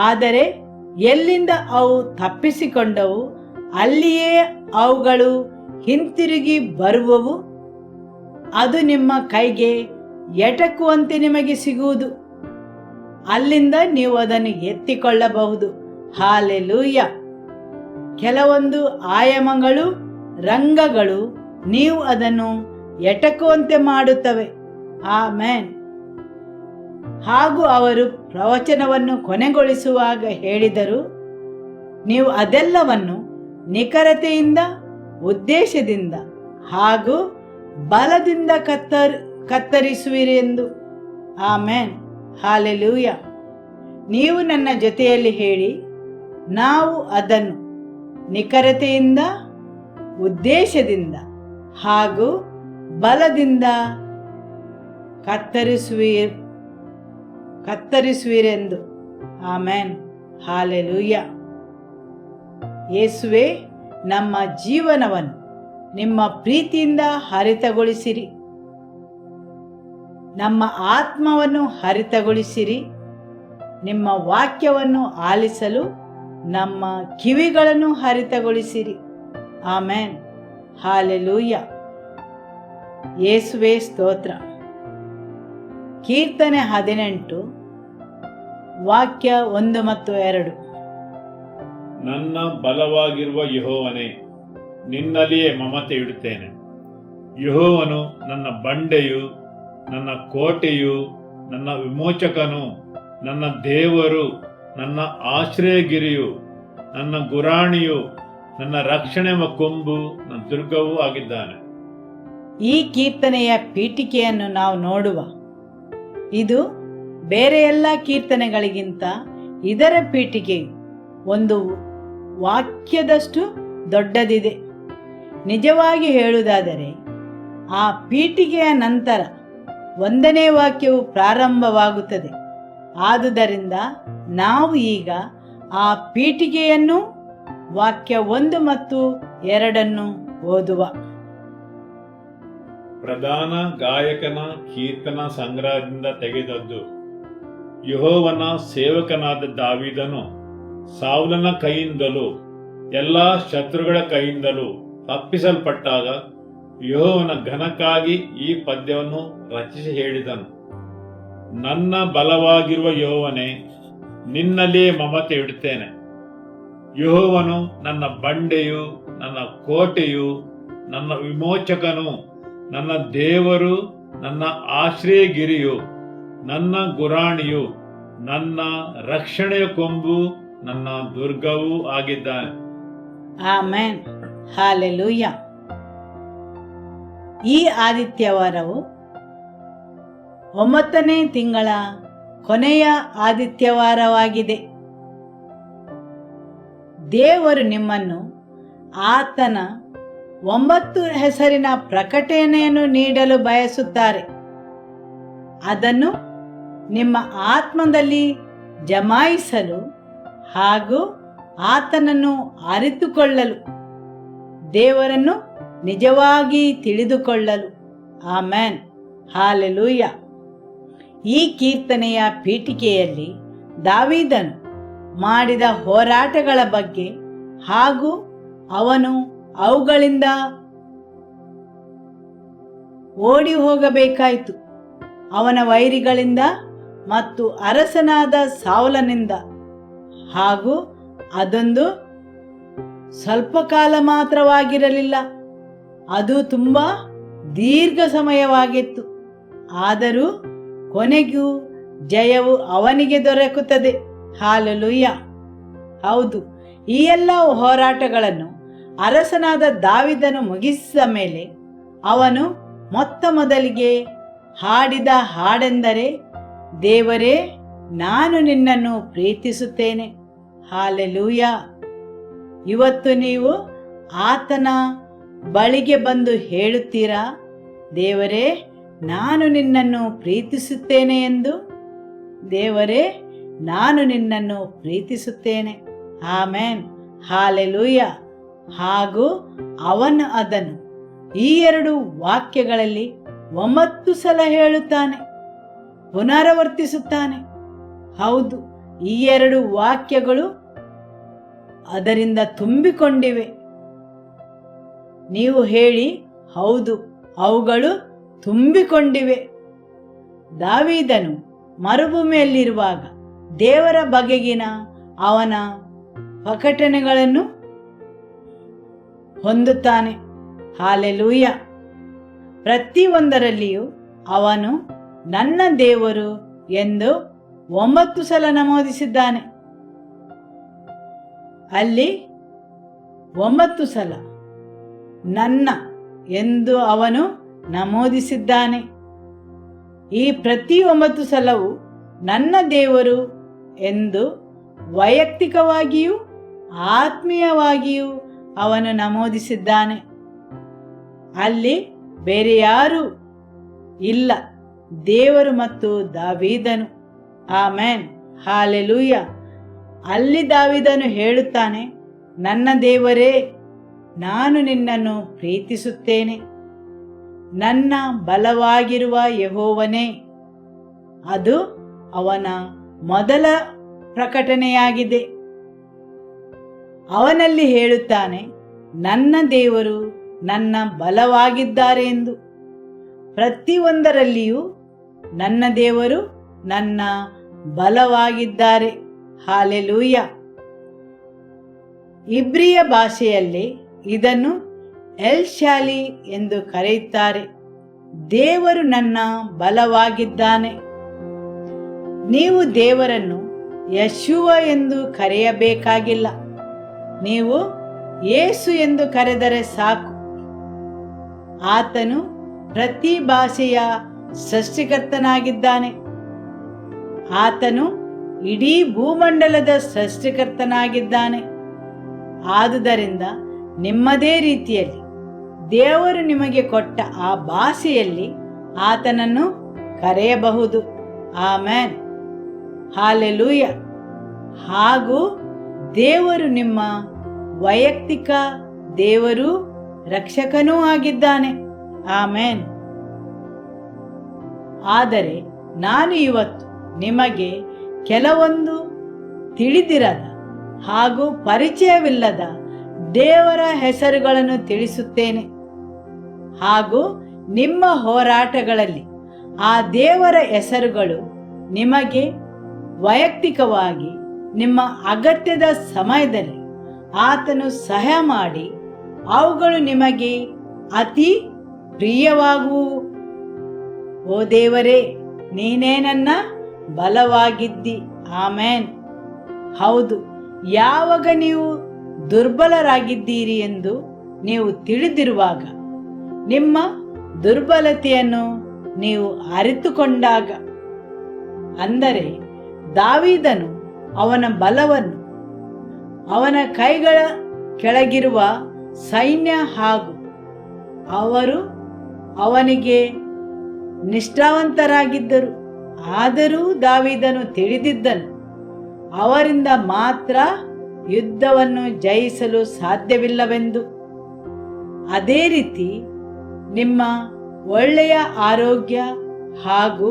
[SPEAKER 3] ಆದರೆ ಎಲ್ಲಿಂದ ಅವು ತಪ್ಪಿಸಿಕೊಂಡವು ಅಲ್ಲಿಯೇ ಅವುಗಳು ಹಿಂತಿರುಗಿ ಬರುವವು. ಅದು ನಿಮ್ಮ ಕೈಗೆ ಎಟಕುವಂತೆ ನಿಮಗೆ ಸಿಗುವುದು. ಅಲ್ಲಿಂದ ನೀವು ಅದನ್ನು ಎತ್ತಿಕೊಳ್ಳಬಹುದು. ಹಾಲೆಲೂಯ. ಕೆಲವೊಂದು ಆಯಾಮಗಳು, ರಂಗಗಳು ನೀವು ಅದನ್ನು ಎಟಕುವಂತೆ ಮಾಡುತ್ತವೆ. ಆಮೆನ್. ಹಾಗೂ ಅವರು ಪ್ರವಚನವನ್ನು ಕೊನೆಗೊಳಿಸುವಾಗ ಹೇಳಿದರು, ನೀವು ಅದೆಲ್ಲವನ್ನು ನಿಖರತೆಯಿಂದ, ಉದ್ದೇಶದಿಂದ ಹಾಗೂ ಬಲದಿಂದ ಕತ್ತರಿಸುವಿರಿ ಎಂದು. ಆಮೆನ್. ಹಾಲೆಲೂಯ. ನೀವು ನನ್ನ ಜೊತೆಯಲ್ಲಿ ಹೇಳಿ, ನಾವು ಅದನ್ನು ನಿಖರತೆಯಿಂದ, ಉದ್ದೇಶದಿಂದ ಹಾಗೂ ಬಲದಿಂದ ಕತ್ತರಿಸುವಿರೆಂದು. ಆಮೆನ್. ಹಾಲೆಲೂಯ. ಯೇಸುವೇ, ನಮ್ಮ ಜೀವನವನ್ನು ನಿಮ್ಮ ಪ್ರೀತಿಯಿಂದ ಹರಿತಗೊಳಿಸಿರಿ. ನಮ್ಮ ಆತ್ಮವನ್ನು ಹರಿತಗೊಳಿಸಿರಿ. ನಿಮ್ಮ ವಾಕ್ಯವನ್ನು ಆಲಿಸಲು ನಮ್ಮ ಕಿವಿಗಳನ್ನು ಹರಿತಗೊಳಿಸಿರಿ. ಆಮೆನ್. ಹಾಲೆಲೂಯ. ಯೇಸುವೇ ಸ್ತೋತ್ರ. ಕೀರ್ತನೆ 18 ವಾಕ್ಯ 1 ಮತ್ತು 2.
[SPEAKER 1] ನನ್ನ ಬಲವಾಗಿರುವ ಯೆಹೋವನೇ, ನಿನ್ನಲ್ಲಿಯೇ ಮಮತೆ ಇಡುತ್ತೇನೆ. ಯೆಹೋವನು ನನ್ನ ಬಂಡೆಯು, ನನ್ನ ಕೋಟೆಯು, ನನ್ನ ವಿಮೋಚಕನು, ನನ್ನ ದೇವರು, ನನ್ನ ಆಶ್ರಯಗಿರಿಯು, ನನ್ನ ಗುರಾಣಿಯು, ನನ್ನ ರಕ್ಷಣೆ ಕೊಂಬು, ನನ್ನ ದುರ್ಗವೂ ಆಗಿದ್ದಾನೆ.
[SPEAKER 3] ಈ ಕೀರ್ತನೆಯ ಪೀಠಿಕೆಯನ್ನು ನಾವು ನೋಡುವ. ಇದು ಬೇರೆ ಎಲ್ಲ ಕೀರ್ತನೆಗಳಿಗಿಂತ ಇದರ ಪೀಠಿಕೆಯು ಒಂದು ವಾಕ್ಯದಷ್ಟು ದೊಡ್ಡದಿದೆ. ನಿಜವಾಗಿ ಹೇಳುವುದಾದರೆ ಆ ಪೀಠಿಗೆಯ ನಂತರ 1ನೇ ವಾಕ್ಯವು ಪ್ರಾರಂಭವಾಗುತ್ತದೆ. ಆದುದರಿಂದ ನಾವು ಈಗ ಆ ಪೀಠಿಗೆಯನ್ನು ವಾಕ್ಯ 1 ಮತ್ತು 2 ಓದುವ.
[SPEAKER 1] ಪ್ರಧಾನ ಗಾಯಕನ ಕೀರ್ತನ ಸಂಗ್ರಹದಿಂದ ತೆಗೆದದ್ದು. ಯೆಹೋವನ ಸೇವಕನಾದ ದಾವೀದನು ಸೌಲನ ಕೈಯಿಂದಲೂ ಎಲ್ಲ ಶತ್ರುಗಳ ಕೈಯಿಂದಲೂ ತಪ್ಪಿಸಲ್ಪಟ್ಟಾಗ ಯೆಹೋವನ ಘನಕ್ಕಾಗಿ ಈ ಪದ್ಯವನ್ನು ರಚಿಸಿ ಹೇಳಿದನು. ನನ್ನ ಬಲವಾಗಿರುವ ಯೆಹೋವನೇ, ನಿನ್ನಲ್ಲಿಯೇ ಮಮತೆ ಇಡುತ್ತೇನೆ. ಯೆಹೋವನು ನನ್ನ ಬಂಡೆಯು, ನನ್ನ ಕೋಟೆಯು, ನನ್ನ ವಿಮೋಚಕನು, ನನ್ನ ದೇವರು, ನನ್ನ ಆಶ್ರಯಗಿರಿಯು, ನನ್ನ ಗುರಾಣಿಯು, ನನ್ನ ರಕ್ಷಣೆಯ ಕೊಂಬು, ನನ್ನ ದುರ್ಗವೂ ಆಗಿದ್ದಾನೆ.
[SPEAKER 3] ಆಮೆನ್. ಹಾಲೆಲೂಯ. ಈ ಆದಿತ್ಯವಾರವು 9ನೇ ತಿಂಗಳ ಕೊನೆಯ ಆದಿತ್ಯವಾರವಾಗಿದೆ. ದೇವರು ನಿಮ್ಮನ್ನು ಆತನ 9 ಹೆಸರಿನ ಪ್ರಕಟಣೆಯನ್ನು ನೀಡಲು ಬಯಸುತ್ತಾರೆ. ಅದನ್ನು ನಿಮ್ಮ ಆತ್ಮದಲ್ಲಿ ಜಮಾಯಿಸಲು ಹಾಗೂ ಆತನನ್ನು ಅರಿತುಕೊಳ್ಳಲು, ದೇವರನ್ನು ನಿಜವಾಗಿ ತಿಳಿದುಕೊಳ್ಳಲು. ಆಮೆನ್. ಹಾಲೆಲೂಯ. ಈ ಕೀರ್ತನೆಯ ಪೀಠಿಕೆಯಲ್ಲಿ ದಾವೀದನು ಮಾಡಿದ ಹೋರಾಟಗಳ ಬಗ್ಗೆ ಹಾಗೂ ಅವನು ಅವುಗಳಿಂದ ಓಡಿ ಹೋಗಬೇಕಾಯಿತು, ಅವನ ವೈರಿಗಳಿಂದ ಮತ್ತು ಅರಸನಾದ ಸೌಲನಿಂದ. ಹಾಗೂ ಅದೊಂದು ಸ್ವಲ್ಪ ಕಾಲ ಮಾತ್ರವಾಗಿರಲಿಲ್ಲ, ಅದು ತುಂಬ ದೀರ್ಘ ಸಮಯವಾಗಿತ್ತು. ಆದರೂ ಕೊನೆಗೂ ಜಯವು ಅವನಿಗೆ ದೊರಕುತ್ತದೆ. ಹಾಲೆಲೂಯ. ಹೌದು, ಈ ಎಲ್ಲ ಹೋರಾಟಗಳನ್ನು ಅರಸನಾದ ದಾವೀದನು ಮುಗಿಸಿದ ಮೇಲೆ ಅವನು ಮೊದಲಿಗೆ ಹಾಡಿದ ಹಾಡೆಂದರೆ, ದೇವರೇ, ನಾನು ನಿನ್ನನ್ನು ಪ್ರೀತಿಸುತ್ತೇನೆ. ಹಾಲೆಲೂಯ. ಇವತ್ತು ನೀವು ಆತನ ಬಳಿಗೆ ಬಂದು ಹೇಳುತ್ತೀರಾ, ದೇವರೇ, ನಾನು ನಿನ್ನನ್ನು ಪ್ರೀತಿಸುತ್ತೇನೆ ಎಂದು. ದೇವರೇ, ನಾನು ನಿನ್ನನ್ನು ಪ್ರೀತಿಸುತ್ತೇನೆ. ಆಮೆನ್. ಹಾಲೆಲೂಯ. ಹಾಗೂ ಅವನು ಅದನ್ನು ಈ 2 ವಾಕ್ಯಗಳಲ್ಲಿ 9 ಸಲ ಹೇಳುತ್ತಾನೆ, ಪುನರಾವರ್ತಿಸುತ್ತಾನೆ. ಹೌದು, ಈ 2 ವಾಕ್ಯಗಳು ಅದರಿಂದ ತುಂಬಿಕೊಂಡಿವೆ. ನೀವು ಹೇಳಿ, ಹೌದು, ಅವುಗಳು ತುಂಬಿಕೊಂಡಿವೆ. ದಾವೀದನು ಮರುಭೂಮಿಯಲ್ಲಿರುವಾಗ ದೇವರ ಬಗೆಗಿನ ಅವನ ಪ್ರಕಟಣೆಗಳನ್ನು ಹೊಂದುತ್ತಾನೆ. ಹಾಲೆಲೂಯ. ಪ್ರತಿಯೊಂದರಲ್ಲಿಯೂ ಅವನು ನನ್ನ ದೇವರು ಎಂದು 9 ಸಲ ನಮೂದಿಸಿದ್ದಾನೆ. ಅಲ್ಲಿ 9 ಸಲ ನನ್ನ ಎಂದು ಅವನು ನಮೂದಿಸಿದ್ದಾನೆ. ಈ ಪ್ರತಿ 9 ಸಲವೂ ನನ್ನ ದೇವರು ಎಂದು ವೈಯಕ್ತಿಕವಾಗಿಯೂ ಆತ್ಮೀಯವಾಗಿಯೂ ಅವನು ನಮೂದಿಸಿದ್ದಾನೆ. ಅಲ್ಲಿ ಬೇರೆ ಯಾರೂ ಇಲ್ಲ, ದೇವರು ಮತ್ತು ದಾವೀದನು. ಆಮೆನ್. ಹಾಲೆಲೂಯ. ಅಲ್ಲಿ ದಾವೀದನು ಹೇಳುತ್ತಾನೆ, ನನ್ನ ದೇವರೇ, ನಾನು ನಿನ್ನನ್ನು ಪ್ರೀತಿಸುತ್ತೇನೆ. ನನ್ನ ಬಲವಾಗಿರುವ ಯೆಹೋವನೇ. ಅದು ಅವನ ಮೊದಲ ಪ್ರಕಟಣೆಯಾಗಿದೆ. ಅವನಲ್ಲಿ ಹೇಳುತ್ತಾನೆ, ನನ್ನ ದೇವರು ನನ್ನ ಬಲವಾಗಿದ್ದಾರೆ ಎಂದು. ಪ್ರತಿಯೊಂದರಲ್ಲಿಯೂ ನನ್ನ ದೇವರು ನನ್ನ ಬಲವಾಗಿದ್ದಾರೆ. ಹಾಲೆಲೂಯ. ಇಬ್ರಿಯ ಭಾಷೆಯಲ್ಲಿ ಇದನ್ನು ಎಲ್ ಶಾಲಿ ಎಂದು ಕರೆಯುತ್ತಾರೆ. ದೇವರು ನನ್ನ ಬಲವಾಗಿದ್ದಾನೆ. ನೀವು ದೇವರನ್ನು ಯಶುವ ಎಂದು ಕರೆಯಬೇಕಾಗಿಲ್ಲ, ನೀವು ಯೇಸು ಎಂದು ಕರೆದರೆ ಸಾಕು. ಆತನು ಪ್ರತಿ ಭಾಷೆಯ ಸೃಷ್ಟಿಕರ್ತನಾಗಿದ್ದಾನೆ. ಆತನು ಇಡೀ ಭೂಮಂಡಲದ ಸೃಷ್ಟಿಕರ್ತನಾಗಿದ್ದಾನೆ. ಆದುದರಿಂದ ನಿಮ್ಮದೇ ರೀತಿಯಲ್ಲಿ ದೇವರು ನಿಮಗೆ ಕೊಟ್ಟ ಆ ಭಾಷೆಯಲ್ಲಿ ಆತನನ್ನು ಕರೆಯಬಹುದು. Amen, hallelujah. ಹಾಗೂ ದೇವರು ನಿಮ್ಮ ವೈಯಕ್ತಿಕ ದೇವರು ರಕ್ಷಕನೂ ಆಗಿದ್ದಾನೆ. ಆಮೆನ್. ಆದರೆ ನಾನು ಇವತ್ತು ನಿಮಗೆ ಕೆಲವೊಂದು ತಿಳಿದಿರದ ಹಾಗೂ ಪರಿಚಯವಿಲ್ಲದ ದೇವರ ಹೆಸರುಗಳನ್ನು ತಿಳಿಸುತ್ತೇನೆ. ಹಾಗೂ ನಿಮ್ಮ ಹೋರಾಟಗಳಲ್ಲಿ ಆ ದೇವರ ಹೆಸರುಗಳು ನಿಮಗೆ ವೈಯಕ್ತಿಕವಾಗಿ ನಿಮ್ಮ ಅಗತ್ಯದ ಸಮಯದಲ್ಲಿ ಆತನು ಸಹಾಯ ಮಾಡಿ ಅವುಗಳು ನಿಮಗೆ ಅತಿ ಪ್ರಿಯವಾಗುವು. ಓ ದೇವರೇ, ನೀನೇ ನನ್ನ ಬಲವಾಗಿದ್ದಿ. ಆಮೆನ್. ಹೌದು, ಯಾವಾಗ ನೀವು ದುರ್ಬಲರಾಗಿದ್ದೀರಿ ಎಂದು ನೀವು ತಿಳಿದಿರುವಾಗ, ನಿಮ್ಮ ದುರ್ಬಲತೆಯನ್ನು ನೀವು ಅರಿತುಕೊಂಡಾಗ, ಅಂದರೆ ದಾವೀದನು ಅವನ ಬಲವನ್ನು, ಅವನ ಕೈಗಳ ಕೆಳಗಿರುವ ಸೈನ್ಯ ಹಾಗೂ ಅವರು ಅವನಿಗೆ ನಿಷ್ಠಾವಂತರಾಗಿದ್ದರು. ಆದರೂ ದಾವೀದನು ತಿಳಿದಿದ್ದನು, ಅವರಿಂದ ಮಾತ್ರ ಯುದ್ಧವನ್ನು ಜಯಿಸಲು ಸಾಧ್ಯವಿಲ್ಲವೆಂದು. ಅದೇ ರೀತಿ ನಿಮ್ಮ ಒಳ್ಳೆಯ ಆರೋಗ್ಯ ಹಾಗೂ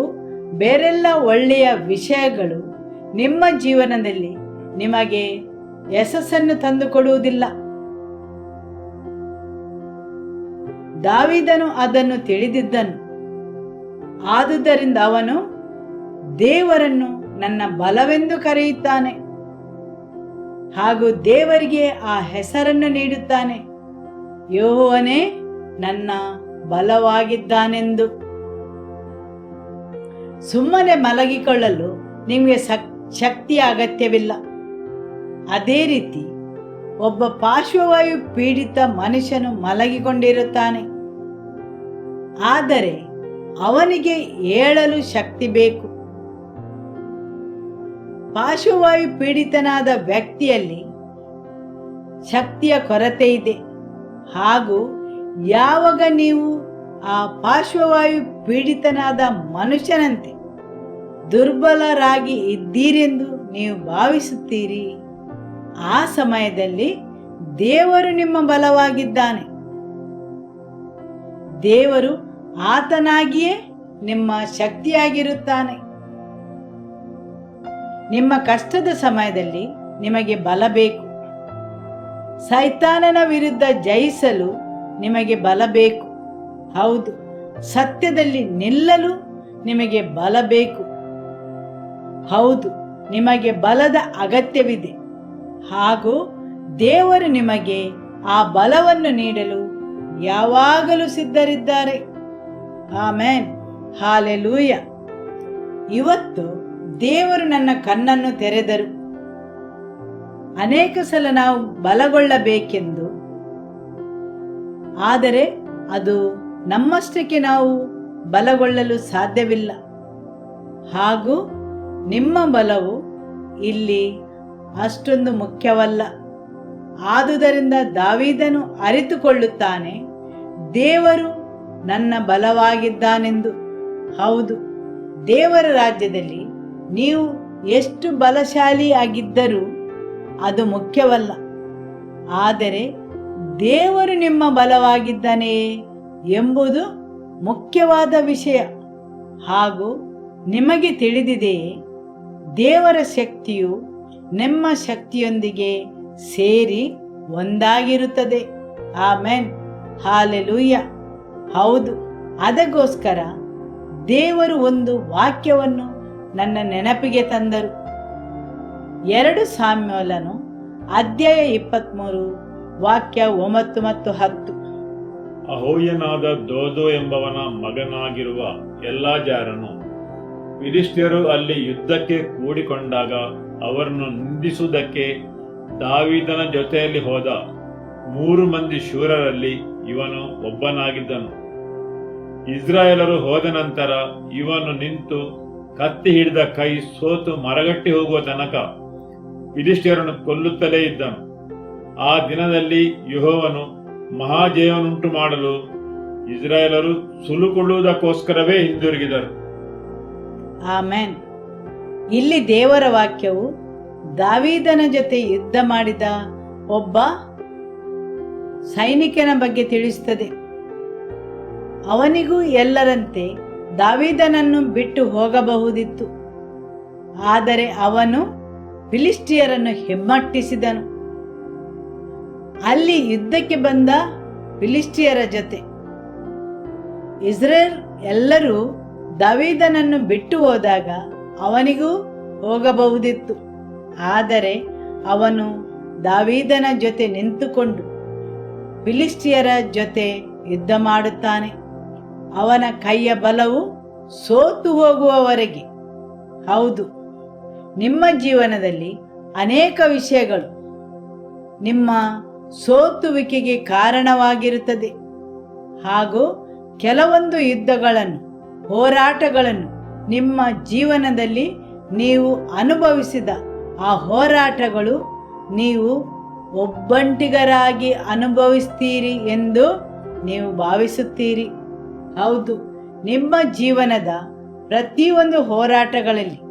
[SPEAKER 3] ಬೇರೆಲ್ಲ ಒಳ್ಳೆಯ ವಿಷಯಗಳು ನಿಮ್ಮ ಜೀವನದಲ್ಲಿ ನಿಮಗೆ ಯಶಸ್ಸನ್ನು ತಂದುಕೊಡುವುದಿಲ್ಲ. ದಾವೀದನು ಅದನ್ನು ತಿಳಿದಿದ್ದನು. ಆದುದರಿಂದ ಅವನು ದೇವರನ್ನು ನನ್ನ ಬಲವೆಂದು ಕರೆಯುತ್ತಾನೆ ಹಾಗೂ ದೇವರಿಗೆ ಆ ಹೆಸರನ್ನು ನೀಡುತ್ತಾನೆ, ಯೆಹೋವನೇ ನನ್ನ ಬಲವಾಗಿದ್ದಾನೆಂದು. ಸುಮ್ಮನೆ ಮಲಗಿಕೊಳ್ಳಲು ನಿಮಗೆ ಶಕ್ತಿಯ ಅಗತ್ಯವಿಲ್ಲ. ಅದೇ ರೀತಿ ಒಬ್ಬ ಪಾರ್ಶ್ವವಾಯು ಪೀಡಿತ ಮನುಷ್ಯನು ಮಲಗಿಕೊಂಡಿರುತ್ತಾನೆ, ಆದರೆ ಅವನಿಗೆ ಏಳಲು ಶಕ್ತಿ ಬೇಕು. ಪಾರ್ಶ್ವವಾಯು ಪೀಡಿತನಾದ ವ್ಯಕ್ತಿಯಲ್ಲಿ ಶಕ್ತಿಯ ಕೊರತೆ ಇದೆ. ಹಾಗೂ ಯಾವಾಗ ನೀವು ಆ ಪಾರ್ಶ್ವವಾಯು ಪೀಡಿತನಾದ ಮನುಷ್ಯನಂತೆ ದುರ್ಬಲರಾಗಿ ಇದ್ದೀರೆಂದು ನೀವು ಭಾವಿಸುತ್ತೀರಿ, ಆ ಸಮಯದಲ್ಲಿ ದೇವರು ನಿಮ್ಮ ಬಲವಾಗಿದ್ದಾನೆ. ದೇವರು ಆತನಾಗಿಯೇ ನಿಮ್ಮ ಶಕ್ತಿಯಾಗಿರುತ್ತಾನೆ. ನಿಮ್ಮ ಕಷ್ಟದ ಸಮಯದಲ್ಲಿ ನಿಮಗೆ ಬಲ ಬೇಕು. ಸೈತಾನನ ವಿರುದ್ಧ ಜಯಿಸಲು ನಿಮಗೆ ಬಲ ಬೇಕು. ಹೌದು, ಸತ್ಯದಲ್ಲಿ ನಿಲ್ಲಲು ನಿಮಗೆ ಬಲ ಬೇಕು. ಹೌದು, ನಿಮಗೆ ಬಲದ ಅಗತ್ಯವಿದೆ. ಹಾಗೂ ದೇವರು ನಿಮಗೆ ಆ ಬಲವನ್ನು ನೀಡಲು ಯಾವಾಗಲೂ ಸಿದ್ಧರಿದ್ದಾರೆ. Amen, hallelujah. ಇವತ್ತು ದೇವರು ನನ್ನ ಕಣ್ಣನ್ನು ತೆರೆದರು. ಅನೇಕ ಸಲ ನಾವು ಬಲಗೊಳ್ಳಬೇಕೆಂದು, ಆದರೆ ಅದು ನಮ್ಮಷ್ಟಕ್ಕೆ ನಾವು ಬಲಗೊಳ್ಳಲು ಸಾಧ್ಯವಿಲ್ಲ. ಹಾಗೂ ನಿಮ್ಮ ಬಲವು ಇಲ್ಲಿ ಅಷ್ಟೊಂದು ಮುಖ್ಯವಲ್ಲ. ಆದುದರಿಂದ ದಾವೀದನು ಅರಿತುಕೊಳ್ಳುತ್ತಾನೆ, ದೇವರು ನನ್ನ ಬಲವಾಗಿದ್ದಾನೆಂದು. ಹೌದು, ದೇವರ ರಾಜ್ಯದಲ್ಲಿ ನೀವು ಎಷ್ಟು ಬಲಶಾಲಿಯಾಗಿದ್ದರೂ ಅದು ಮುಖ್ಯವಲ್ಲ. ಆದರೆ ದೇವರು ನಿಮ್ಮ ಬಲವಾಗಿದ್ದಾನೆಯೇ ಎಂಬುದು ಮುಖ್ಯವಾದ ವಿಷಯ. ಹಾಗೂ ನಿಮಗೆ ತಿಳಿದಿದೆಯೇ, ದೇವರ ಶಕ್ತಿಯು ನಿಮ್ಮ ಶಕ್ತಿಯೊಂದಿಗೆ ಸೇರಿ ಒಂದಾಗಿರುತ್ತದೆ. Amen, hallelujah. ಹೌದು, ಅದಕ್ಕೋಸ್ಕರ ದೇವರು ಒಂದು ವಾಕ್ಯವನ್ನು ನನ್ನ ನೆನಪಿಗೆ ತಂದರು. 2 ಸಾಮ್ಯುಯೇಲನು ಅಧ್ಯಾಯ 23 ವಾಕ್ಯ 9 ಮತ್ತು 10.
[SPEAKER 1] ಅಹೋಯನಾದ ದೋದೋ ಎಂಬವನ ಮಗನಾಗಿರುವ ಎಲ್ಲಾಜಾರನು ಫಿಲಿಷ್ಟಿಯರು ಅಲ್ಲಿ ಯುದ್ಧಕ್ಕೆ ಕೂಡಿಕೊಂಡಾಗ ಅವರನ್ನು ನಿಂದಿಸುವುದಕ್ಕೆ ದಾವೀದನ ಜೊತೆಯಲ್ಲಿ ಹೋದ 3 ಮಂದಿ ಶೂರರಲ್ಲಿ ಇವನು ಒಬ್ಬನಾಗಿದ್ದನು. ಇಸ್ರಾಯೇಲರು ಹೋದ ನಂತರ ಇವನು ನಿಂತು ಕತ್ತಿ ಹಿಡಿದ ಕೈ ಸೋತು ಮರಗಟ್ಟಿ ಹೋಗುವ ತನಕ ಫಿಲಿಷ್ಟಿಯರನ್ನು ಕೊಲ್ಲುತ್ತಲೇ ಇದ್ದನು. ಆ ದಿನದಲ್ಲಿ ಯೆಹೋವನು ಮಹಾಜಯವನ್ನುಂಟು ಮಾಡಲು ಇಸ್ರಾಯೇಲರು ಸುಲುಕೊಳ್ಳುವುದಕ್ಕೋಸ್ಕರವೇ ಹಿಂದಿರುಗಿದರು.
[SPEAKER 3] ಆಮೆನ್. ಇಲ್ಲಿ ದೇವರ ವಾಕ್ಯವು ದಾವೀದನ ಜೊತೆ ಯುದ್ಧ ಮಾಡಿದ ಒಬ್ಬ ಸೈನಿಕನ ಬಗ್ಗೆ ತಿಳಿಸುತ್ತದೆ. ಅವನಿಗೂ ಎಲ್ಲರಂತೆ ದಾವೀದನನ್ನು ಬಿಟ್ಟು ಹೋಗಬಹುದಿತ್ತು. ಆದರೆ ಅವನು ಫಿಲಿಸ್ಟಿಯರನ್ನು ಹಿಮ್ಮೆಟ್ಟಿಸಿದನು. ಅಲ್ಲಿ ಯುದ್ಧಕ್ಕೆ ಬಂದ ಫಿಲಿಸ್ಟಿಯರ ಜೊತೆ ಇಸ್ರೇಲ್ ಎಲ್ಲರೂ ದಾವೀದನನ್ನು ಬಿಟ್ಟು ಹೋದಾಗ ಅವನಿಗೂ ಹೋಗಬಹುದಿತ್ತು. ಆದರೆ ಅವನು ದಾವೀದನ ಜೊತೆ ನಿಂತುಕೊಂಡು ಫಿಲಿಸ್ಟಿಯರ ಜೊತೆ ಯುದ್ಧ ಮಾಡುತ್ತಾನೆ. ಅವನ ಕೈಯ ಬಲವು ಸೋತು ಹೋಗುವವರೆಗೆ. ಹೌದು, ನಿಮ್ಮ ಜೀವನದಲ್ಲಿ ಅನೇಕ ವಿಷಯಗಳು ನಿಮ್ಮ ಸೋತುವಿಕೆಗೆ ಕಾರಣವಾಗಿರುತ್ತದೆ. ಹಾಗೂ ಕೆಲವೊಂದು ಯುದ್ಧಗಳನ್ನು, ಹೋರಾಟಗಳನ್ನು ನಿಮ್ಮ ಜೀವನದಲ್ಲಿ ನೀವು ಅನುಭವಿಸಿದ ಆ ಹೋರಾಟಗಳು ನೀವು ಒಬ್ಬಂಟಿಗರಾಗಿ ಅನುಭವಿಸ್ತೀರಿ ಎಂದು ನೀವು ಭಾವಿಸುತ್ತೀರಿ. ಹೌದು, ನಿಮ್ಮ ಜೀವನದ ಪ್ರತಿಯೊಂದು ಹೋರಾಟಗಳಲ್ಲಿ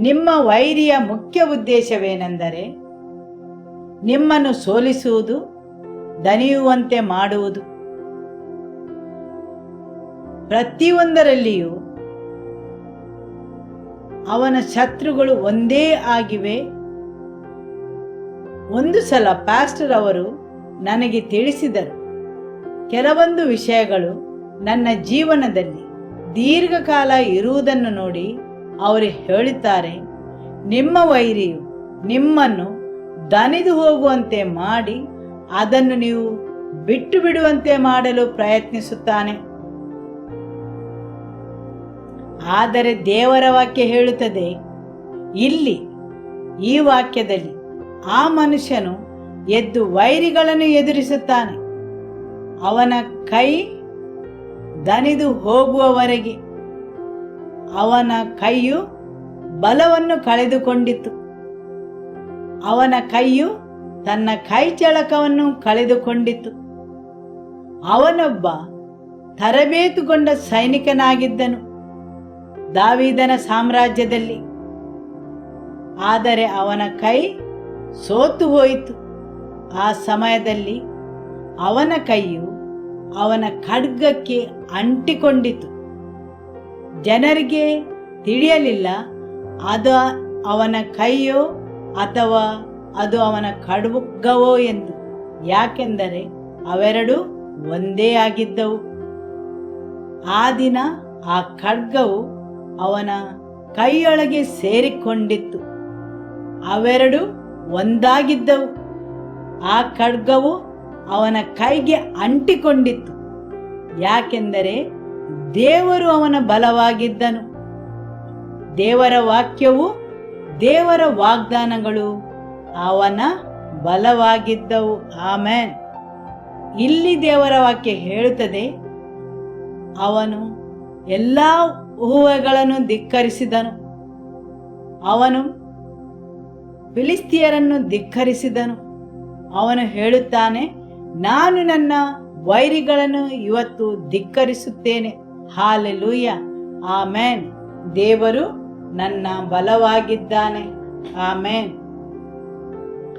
[SPEAKER 3] ನಿಮ್ಮ ವೈರಿಯ ಮುಖ್ಯ ಉದ್ದೇಶವೇನೆಂದರೆ ನಿಮ್ಮನ್ನು ಸೋಲಿಸುವುದು, ದಣಿಯುವಂತೆ ಮಾಡುವುದು. ಪ್ರತಿಯೊಂದರಲ್ಲಿಯೂ ಅವನ ಶತ್ರುಗಳು ಒಂದೇ ಆಗಿವೆ. ಒಂದು ಸಲ ಪಾಸ್ಟರ್ ಅವರು ನನಗೆ ತಿಳಿಸಿದರು, ಕೆಲವೊಂದು ವಿಷಯಗಳು ನನ್ನ ಜೀವನದಲ್ಲಿ ದೀರ್ಘಕಾಲ ಇರುವುದನ್ನು ನೋಡಿ ಅವರು ಹೇಳುತ್ತಾರೆ, ನಿಮ್ಮ ವೈರಿಯು ನಿಮ್ಮನ್ನು ದಣಿದು ಹೋಗುವಂತೆ ಮಾಡಿ ಅದನ್ನು ನೀವು ಬಿಟ್ಟು ಬಿಡುವಂತೆ ಮಾಡಲು ಪ್ರಯತ್ನಿಸುತ್ತಾನೆ. ಆದರೆ ದೇವರ ವಾಕ್ಯ ಹೇಳುತ್ತದೆ, ಇಲ್ಲಿ ಈ ವಾಕ್ಯದಲ್ಲಿ ಆ ಮನುಷ್ಯನು ಎದ್ದು ವೈರಿಗಳನ್ನು ಎದುರಿಸುತ್ತಾನೆ. ಅವನ ಕೈ ದಣಿದು ಹೋಗುವವರೆಗೆ. ಅವನ ಕೈಯು ಬಲವನ್ನು ಕಳೆದುಕೊಂಡಿತು. ಅವನ ಕೈಯು ತನ್ನ ಕೈ ಚಳಕವನ್ನು ಕಳೆದುಕೊಂಡಿತು. ಅವನೊಬ್ಬ ತರಬೇತುಗೊಂಡ ಸೈನಿಕನಾಗಿದ್ದನು ದಾವೀದನ ಸಾಮ್ರಾಜ್ಯದಲ್ಲಿ. ಆದರೆ ಅವನ ಕೈ ಸೋತು ಹೋಯಿತು. ಆ ಸಮಯದಲ್ಲಿ ಅವನ ಕೈಯು ಅವನ ಖಡ್ಗಕ್ಕೆ ಅಂಟಿಕೊಂಡಿತು. ಜನರಿಗೆ ತಿಳಿಯಲಿಲ್ಲ ಅದು ಅವನ ಕೈಯೋ ಅಥವಾ ಅದು ಅವನ ಖಡ್ಗವೋ ಎಂದು. ಯಾಕೆಂದರೆ ಅವೆರಡು ಒಂದೇ ಆಗಿದ್ದವು. ಆ ದಿನ ಆ ಖಡ್ಗವು ಅವನ ಕೈಯೊಳಗೆ ಸೇರಿಕೊಂಡಿತ್ತು. ಅವೆರಡು ಒಂದಾಗಿದ್ದವು. ಆ ಖಡ್ಗವು ಅವನ ಕೈಗೆ ಅಂಟಿಕೊಂಡಿತ್ತು. ಯಾಕೆಂದರೆ ದೇವರು ಅವನ ಬಲವಾಗಿದ್ದನು. ದೇವರ ವಾಕ್ಯವು, ದೇವರ ವಾಗ್ದಾನಗಳು ಅವನ ಬಲವಾಗಿದ್ದವು. ಆಮೆನ್. ಇಲ್ಲಿ ದೇವರ ವಾಕ್ಯ ಹೇಳುತ್ತದೆ, ಅವನು ಎಲ್ಲ ಊಹೆಗಳನ್ನು ಧಿಕ್ಕರಿಸಿದನು. ಅವನು ಫಿಲಿಸ್ತಿಯರನ್ನು ಧಿಕ್ಕರಿಸಿದನು. ಅವನು ಹೇಳುತ್ತಾನೆ, ನಾನು ನನ್ನ ವೈರಿಗಳನ್ನು ಇವತ್ತು ಧಿಕ್ಕರಿಸುತ್ತೇನೆ. Hallelujah, amen. ದೇವರು ನನ್ನ ಬಲವಾಗಿದ್ದಾನೆ. ಆಮೆನ್.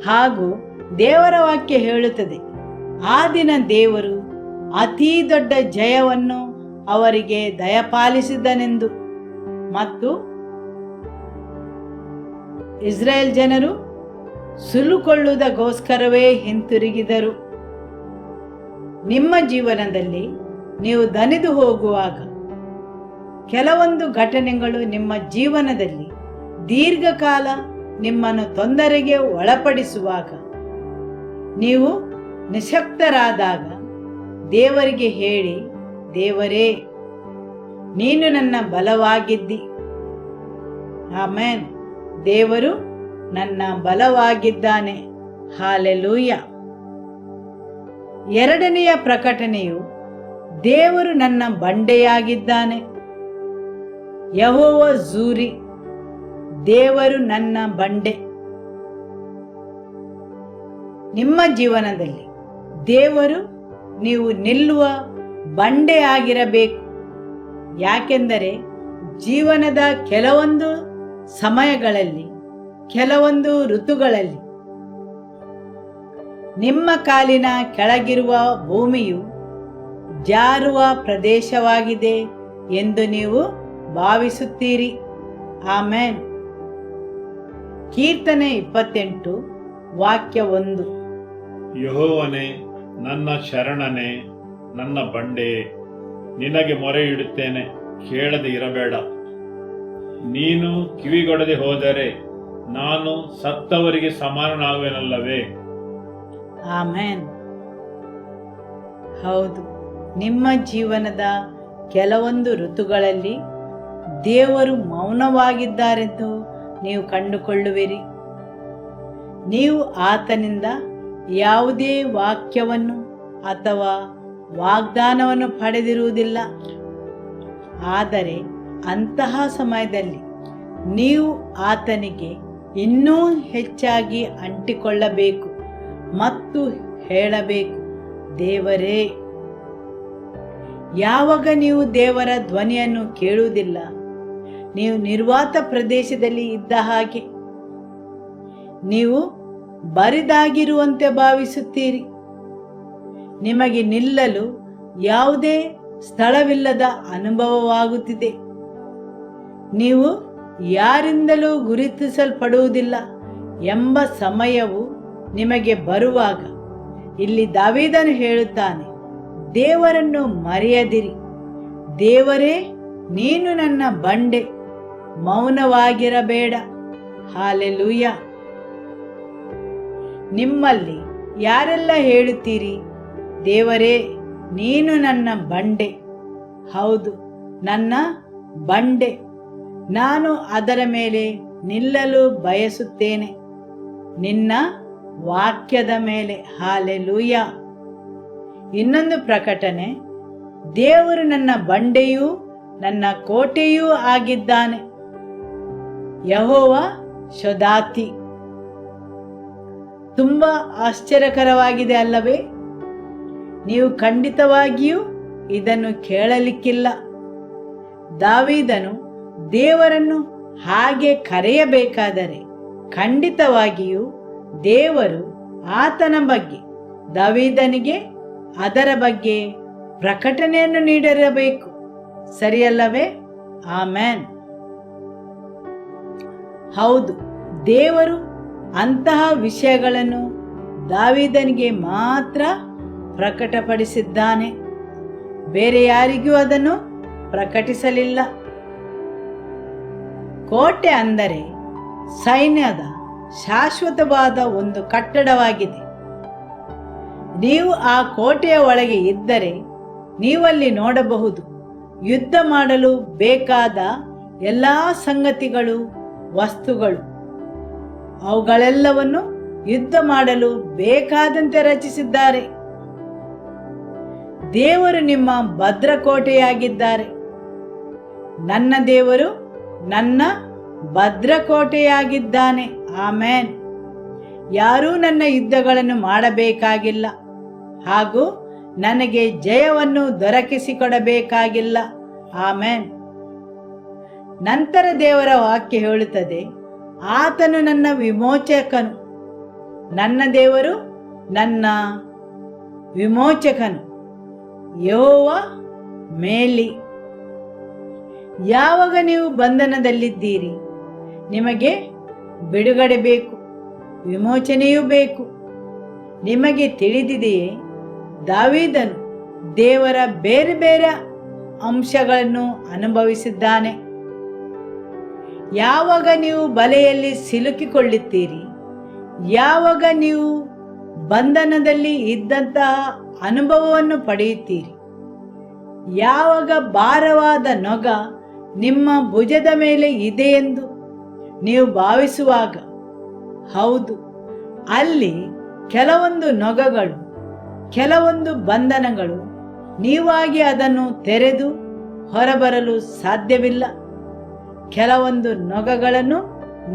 [SPEAKER 3] ಹಾಗೂ ದೇವರ ವಾಕ್ಯ ಹೇಳುತ್ತದೆ, ಆ ದಿನ ದೇವರು ಅತೀ ದೊಡ್ಡ ಜಯವನ್ನು ಅವರಿಗೆ ದಯಪಾಲಿಸಿದನೆಂದು. ಮತ್ತು ಇಸ್ರೇಲ್ ಜನರು ಸುಲುಕೊಳ್ಳುವುದಕ್ಕೋಸ್ಕರವೇ ಹಿಂತಿರುಗಿದರು. ನಿಮ್ಮ ಜೀವನದಲ್ಲಿ ನೀವು ದಣಿದು ಹೋಗುವಾಗ, ಕೆಲವೊಂದು ಘಟನೆಗಳು ನಿಮ್ಮ ಜೀವನದಲ್ಲಿ ದೀರ್ಘಕಾಲ ನಿಮ್ಮನ್ನು ತೊಂದರೆಗೆ ಒಳಪಡಿಸುವಾಗ, ನೀವು ನಿಶಕ್ತರಾದಾಗ ದೇವರಿಗೆ ಹೇಳಿ, ದೇವರೇ ನೀನು ನನ್ನ ಬಲವಾಗಿದ್ದಿ. ಆಮೆನ್. ದೇವರು ನನ್ನ ಬಲವಾಗಿದ್ದಾನೆ. ಹಾಲೆಲೂಯ. ಎರಡನೆಯ ಪ್ರಕಟಣೆಯು, ದೇವರು ನನ್ನ ಬಂಡೆಯಾಗಿದ್ದಾನೆ. ಯೆಹೋವ ಜೂರಿ, ದೇವರು ನನ್ನ ಬಂಡೆ. ನಿಮ್ಮ ಜೀವನದಲ್ಲಿ ದೇವರು ನೀವು ನಿಲ್ಲುವ ಬಂಡೆ ಆಗಿರಬೇಕು. ಯಾಕೆಂದರೆ ಜೀವನದ ಕೆಲವೊಂದು ಸಮಯಗಳಲ್ಲಿ, ಕೆಲವೊಂದು ಋತುಗಳಲ್ಲಿ ನಿಮ್ಮ ಕಾಲಿನ ಕೆಳಗಿರುವ ಭೂಮಿಯು ಜಾರುವ ಪ್ರದೇಶವಾಗಿದೆ ಎಂದು ನೀವು ಭಾವಿಸುತ್ತೀರಿ. ಆಮೇನ್. ಕೀರ್ತನೆ 28 ವಾಕ್ಯ 1.
[SPEAKER 1] ಯೆಹೋವನೇ, ನನ್ನ ಶರಣನೇ, ನನ್ನ ಬಂಡೆ, ನಿನಗೆ ಮೊರೆ ಇಡುತ್ತೇನೆ, ಕೇಳದೆ ಇರಬೇಡ. ನೀನು ಕಿವಿಗೊಡದೆ ಹೋದರೆ ನಾನು ಸತ್ತವರಿಗೆ ಸಮಾನನಾಗುವೆನಲ್ಲವೇ?
[SPEAKER 3] ಆಮೇನ್. ಹೌದು, ನಿಮ್ಮ ಜೀವನದ ಕೆಲವೊಂದು ಋತುಗಳಲ್ಲಿ ದೇವರು ಮೌನವಾಗಿದ್ದಾರೆಂದು ನೀವು ಕಂಡುಕೊಳ್ಳುವಿರಿ. ನೀವು ಆತನಿಂದ ಯಾವುದೇ ವಾಕ್ಯವನ್ನು ಅಥವಾ ವಾಗ್ದಾನವನ್ನು ಪಡೆದಿರುವುದಿಲ್ಲ. ಆದರೆ ಅಂತಹ ಸಮಯದಲ್ಲಿ ನೀವು ಆತನಿಗೆ ಇನ್ನೂ ಹೆಚ್ಚಾಗಿ ಅಂಟಿಕೊಳ್ಳಬೇಕು ಮತ್ತು ಹೇಳಬೇಕು, ದೇವರೇ. ಯಾವಾಗ ನೀವು ದೇವರ ಧ್ವನಿಯನ್ನು ಕೇಳುವುದಿಲ್ಲ, ನೀವು ನಿರ್ವಾತ ಪ್ರದೇಶದಲ್ಲಿ ಇದ್ದ ಹಾಗೆ, ನೀವು ಬರಿದಾಗಿರುವಂತೆ ಭಾವಿಸುತ್ತೀರಿ. ನಿಮಗೆ ನಿಲ್ಲಲು ಯಾವುದೇ ಸ್ಥಳವಿಲ್ಲದ ಅನುಭವವಾಗುತ್ತಿದೆ. ನೀವು ಯಾರಿಂದಲೂ ಗುರುತಿಸಲ್ಪಡುವುದಿಲ್ಲ ಎಂಬ ಸಮಯವು ನಿಮಗೆ ಬರುವಾಗ ಇಲ್ಲಿ ದಾವೀದನು ಹೇಳುತ್ತಾನೆ, ದೇವರನ್ನು ಮರೆಯದಿರಿ. ದೇವರೇ, ನೀನು ನನ್ನ ಬಂಡೆ, ಮೌನವಾಗಿರಬೇಡ. ಹಾಲೆಲೂಯ. ನಿಮ್ಮಲ್ಲಿ ಯಾರೆಲ್ಲ ಹೇಳುತ್ತೀರಿ, ದೇವರೇ ನೀನು ನನ್ನ ಬಂಡೆ? ಹೌದು, ನನ್ನ ಬಂಡೆ. ನಾನು ಅದರ ಮೇಲೆ ನಿಲ್ಲಲು ಬಯಸುತ್ತೇನೆ, ನಿನ್ನ ವಾಕ್ಯದ ಮೇಲೆ. ಹಾಲೆಲೂಯ. ಇನ್ನೊಂದು ಪ್ರಕಟಣೆ, ದೇವರು ನನ್ನ ಬಂಡೆಯೂ ನನ್ನ ಕೋಟೆಯೂ ಆಗಿದ್ದಾನೆ. ಯೆಹೋವ ಶೋದಾತಿ. ತುಂಬ ಆಶ್ಚರ್ಯಕರವಾಗಿದೆ ಅಲ್ಲವೇ? ನೀವು ಖಂಡಿತವಾಗಿಯೂ ಇದನ್ನು ಕೇಳಲಿಕ್ಕಿಲ್ಲ. ದಾವೀದನು ದೇವರನ್ನು ಹಾಗೆ ಕರೆಯಬೇಕಾದರೆ ಖಂಡಿತವಾಗಿಯೂ ದೇವರು ಆತನ ಬಗ್ಗೆ, ದಾವೀದನಿಗೆ ಅದರ ಬಗ್ಗೆ ಪ್ರಕಟಣೆಯನ್ನು ನೀಡಿರಬೇಕು, ಸರಿಯಲ್ಲವೇ? ಆಮೆನ್. ಹೌದು, ದೇವರು ಅಂತಹ ವಿಷಯಗಳನ್ನು ದಾವೀದನಿಗೆ ಮಾತ್ರ ಪ್ರಕಟಪಡಿಸಿದ್ದಾನೆ, ಬೇರೆ ಯಾರಿಗೂ ಅದನ್ನು ಪ್ರಕಟಿಸಲಿಲ್ಲ. ಕೋಟೆ ಅಂದರೆ ಸೈನ್ಯದ ಶಾಶ್ವತವಾದ ಒಂದು ಕಟ್ಟಡವಾಗಿದೆ. ನೀವು ಆ ಕೋಟೆಯ ಒಳಗೆ ಇದ್ದರೆ ನೀವಲ್ಲಿ ನೋಡಬಹುದು ಯುದ್ಧ ಮಾಡಲು ಬೇಕಾದ ಎಲ್ಲ ಸಂಗತಿಗಳು, ವಸ್ತುಗಳು. ಅವುಗಳೆಲ್ಲವನ್ನು ಯುದ್ಧ ಮಾಡಲು ಬೇಕಾದಂತೆ ರಚಿಸಿದ್ದಾರೆ. ದೇವರು ನಿಮ್ಮ ಭದ್ರಕೋಟೆಯಾಗಿದ್ದಾರೆ. ನನ್ನ ದೇವರು ನನ್ನ ಭದ್ರಕೋಟೆಯಾಗಿದ್ದಾನೆ. ಆಮೇನ್. ಯಾರೂ ನನ್ನ ಯುದ್ಧಗಳನ್ನು ಮಾಡಬೇಕಾಗಿಲ್ಲ ಹಾಗೂ ನನಗೆ ಜಯವನ್ನು ದೊರಕಿಸಿಕೊಡಬೇಕಾಗಿಲ್ಲ. ಆಮೇನ್. ನಂತರ ದೇವರ ವಾಕ್ಯ ಹೇಳುತ್ತದೆ, ಆತನು ನನ್ನ ವಿಮೋಚಕನು. ನನ್ನ ದೇವರು ನನ್ನ ವಿಮೋಚಕನು, ಯೆಹೋವ ಮೇಲಿ. ಯಾವಾಗ ನೀವು ಬಂಧನದಲ್ಲಿದ್ದೀರಿ, ನಿಮಗೆ ಬಿಡುಗಡೆ ಬೇಕು, ವಿಮೋಚನೆಯೂ ಬೇಕು. ನಿಮಗೆ ತಿಳಿದಿದೆಯೇ, ದಾವೀದನು ದೇವರ ಬೇರೆ ಬೇರೆ ಅಂಶಗಳನ್ನು ಅನುಭವಿಸಿದ್ದಾನೆ. ಯಾವಾಗ ನೀವು ಬಲೆಯಲ್ಲಿ ಸಿಲುಕಿಕೊಳ್ಳುತ್ತೀರಿ, ಯಾವಾಗ ನೀವು ಬಂಧನದಲ್ಲಿ ಇದ್ದಂತಹ ಅನುಭವವನ್ನು ಪಡೆಯುತ್ತೀರಿ, ಯಾವಾಗ ಭಾರವಾದ ನೊಗ ನಿಮ್ಮ ಭುಜದ ಮೇಲೆ ಇದೆ ಎಂದು ನೀವು ಭಾವಿಸುವಾಗ, ಹೌದು, ಅಲ್ಲಿ ಕೆಲವೊಂದು ನೊಗಗಳು, ಕೆಲವೊಂದು ಬಂಧನಗಳು, ನೀವಾಗಿ ಅದನ್ನು ತೆರೆದು ಹೊರಬರಲು ಸಾಧ್ಯವಿಲ್ಲ. ಕೆಲವೊಂದು ನೊಗಗಳನ್ನು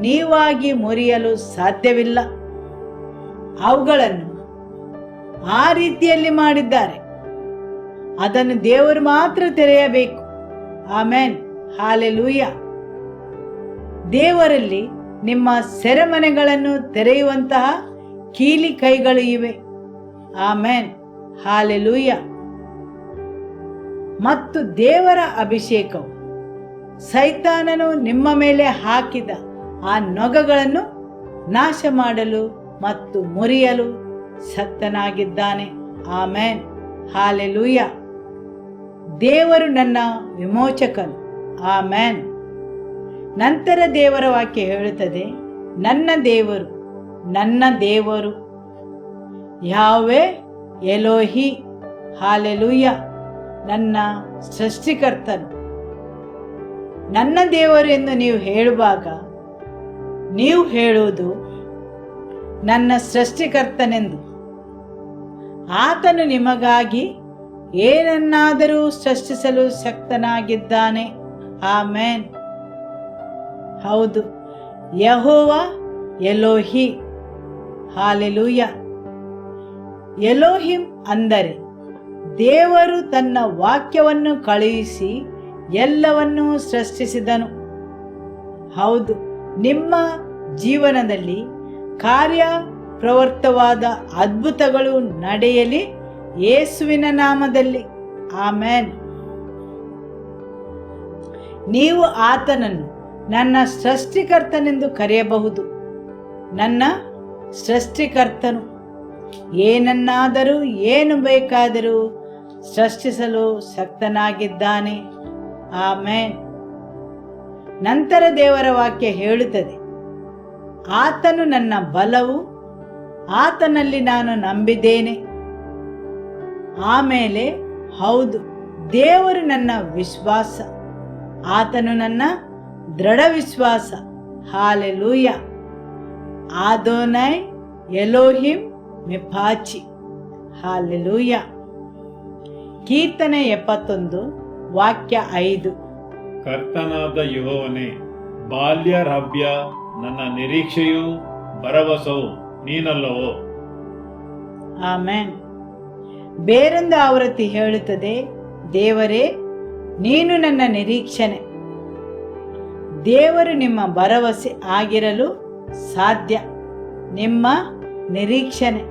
[SPEAKER 3] ನೀವಾಗಿ ಮುರಿಯಲು ಸಾಧ್ಯವಿಲ್ಲ. ಅವುಗಳನ್ನು ಆ ರೀತಿಯಲ್ಲಿ ಮಾಡಿದ್ದಾರೆ. ಅದನ್ನು ದೇವರು ಮಾತ್ರ ತೆರೆಯಬೇಕು. ಆಮೆನ್. ಹಾಲೆಲೂಯ. ದೇವರಲ್ಲಿ ನಿಮ್ಮ ಸೆರೆಮನೆಗಳನ್ನು ತೆರೆಯುವಂತಹ ಕೀಲಿ ಕೈಗಳು ಇವೆ. ಆಮೆನ್. ಹಾಲೆಲೂಯ. ಮತ್ತು ದೇವರ ಅಭಿಷೇಕವು ಸೈತಾನನು ನಿಮ್ಮ ಮೇಲೆ ಹಾಕಿದ ಆ ನೊಗಗಳನ್ನು ನಾಶ ಮಾಡಲು ಮತ್ತು ಮುರಿಯಲು ಶಕ್ತನಾಗಿದ್ದಾನೆ. ಆಮೆನ್. ಹಾಲೆಲೂಯ. ದೇವರು ನನ್ನ ವಿಮೋಚಕನು. ಆಮೆನ್. ನಂತರ ದೇವರ ವಾಕ್ಯ ಹೇಳುತ್ತದೆ, ನನ್ನ ದೇವರು ಯಾಹ್ವೆ ಎಲೋಹಿ. ಹಾಲೆಲೂಯ. ನನ್ನ ಸೃಷ್ಟಿಕರ್ತನು. ನನ್ನ ದೇವರು ಎಂದು ನೀವು ಹೇಳುವಾಗ ನೀವು ಹೇಳುವುದು ನನ್ನ ಸೃಷ್ಟಿಕರ್ತನೆಂದು. ಆತನು ನಿಮಗಾಗಿ ಏನನ್ನಾದರೂ ಸೃಷ್ಟಿಸಲು ಶಕ್ತನಾಗಿದ್ದಾನೆ. ಆಮೆನ್. ಹೌದು, ಯೆಹೋವ ಎಲೋಹಿ. ಹಾಲೆಲೂಯ. ಎಲೋಹಿಂ ಅಂದರೆ ದೇವರು ತನ್ನ ವಾಕ್ಯವನ್ನು ಕಳುಹಿಸಿ ಎಲ್ಲವನ್ನೂ ಸೃಷ್ಟಿಸಿದನು. ಹೌದು, ನಿಮ್ಮ ಜೀವನದಲ್ಲಿ ಕಾರ್ಯಪ್ರವೃತ್ತವಾದ ಅದ್ಭುತಗಳು ನಡೆಯಲಿ ಯೇಸುವಿನ ನಾಮದಲ್ಲಿ. ಆಮೆನ್. ನೀವು ಆತನನ್ನು ನನ್ನ ಸೃಷ್ಟಿಕರ್ತನೆಂದು ಕರೆಯಬಹುದು. ನನ್ನ ಸೃಷ್ಟಿಕರ್ತನು ಏನನ್ನಾದರೂ ಏನು ಬೇಕಾದರೂ ಸೃಷ್ಟಿಸಲು ಶಕ್ತನಾಗಿದ್ದಾನೆ. ಆಮೆನ್. ನಂತರ ದೇವರ ವಾಕ್ಯ ಹೇಳುತ್ತದೆ, ಆತನು ನನ್ನ ಬಲವು, ಆತನಲ್ಲಿ ನಾನು ನಂಬಿದ್ದೇನೆ. ಆಮೇಲೆ ಹೌದು, ದೇವರು ನನ್ನ ವಿಶ್ವಾಸ, ಆತನು ನನ್ನ ದೃಢ ವಿಶ್ವಾಸ. ಹಾಲೆಲೂಯ. ಆದೋನೈ ಎಲೋಹಿಂ ಮೆಫಾಚಿ. ಹಾಲೆಲೂಯ. ಕೀರ್ತನೆ 71 ವಾಕ್ಯ 5.
[SPEAKER 1] ಕರ್ತನಾದ ಯೆಹೋವನೇ, ಬಾಲ್ಯಾರಭ್ಯ ನನ್ನ ನಿರೀಕ್ಷೆಯೂ ಭರವಸವು ನೀನಲ್ಲವೋ.
[SPEAKER 3] ಆಮೆನ್. ಬೇರೊಂದು ಆವೃತ್ತಿ ಹೇಳುತ್ತದೆ, ದೇವರೇ ನೀನು ನನ್ನ ನಿರೀಕ್ಷಣೆ. ದೇವರು ನಿಮ್ಮ ಭರವಸೆ ಆಗಿರಲು ಸಾಧ್ಯ. ನಿಮ್ಮ ನಿರೀಕ್ಷಣೆ.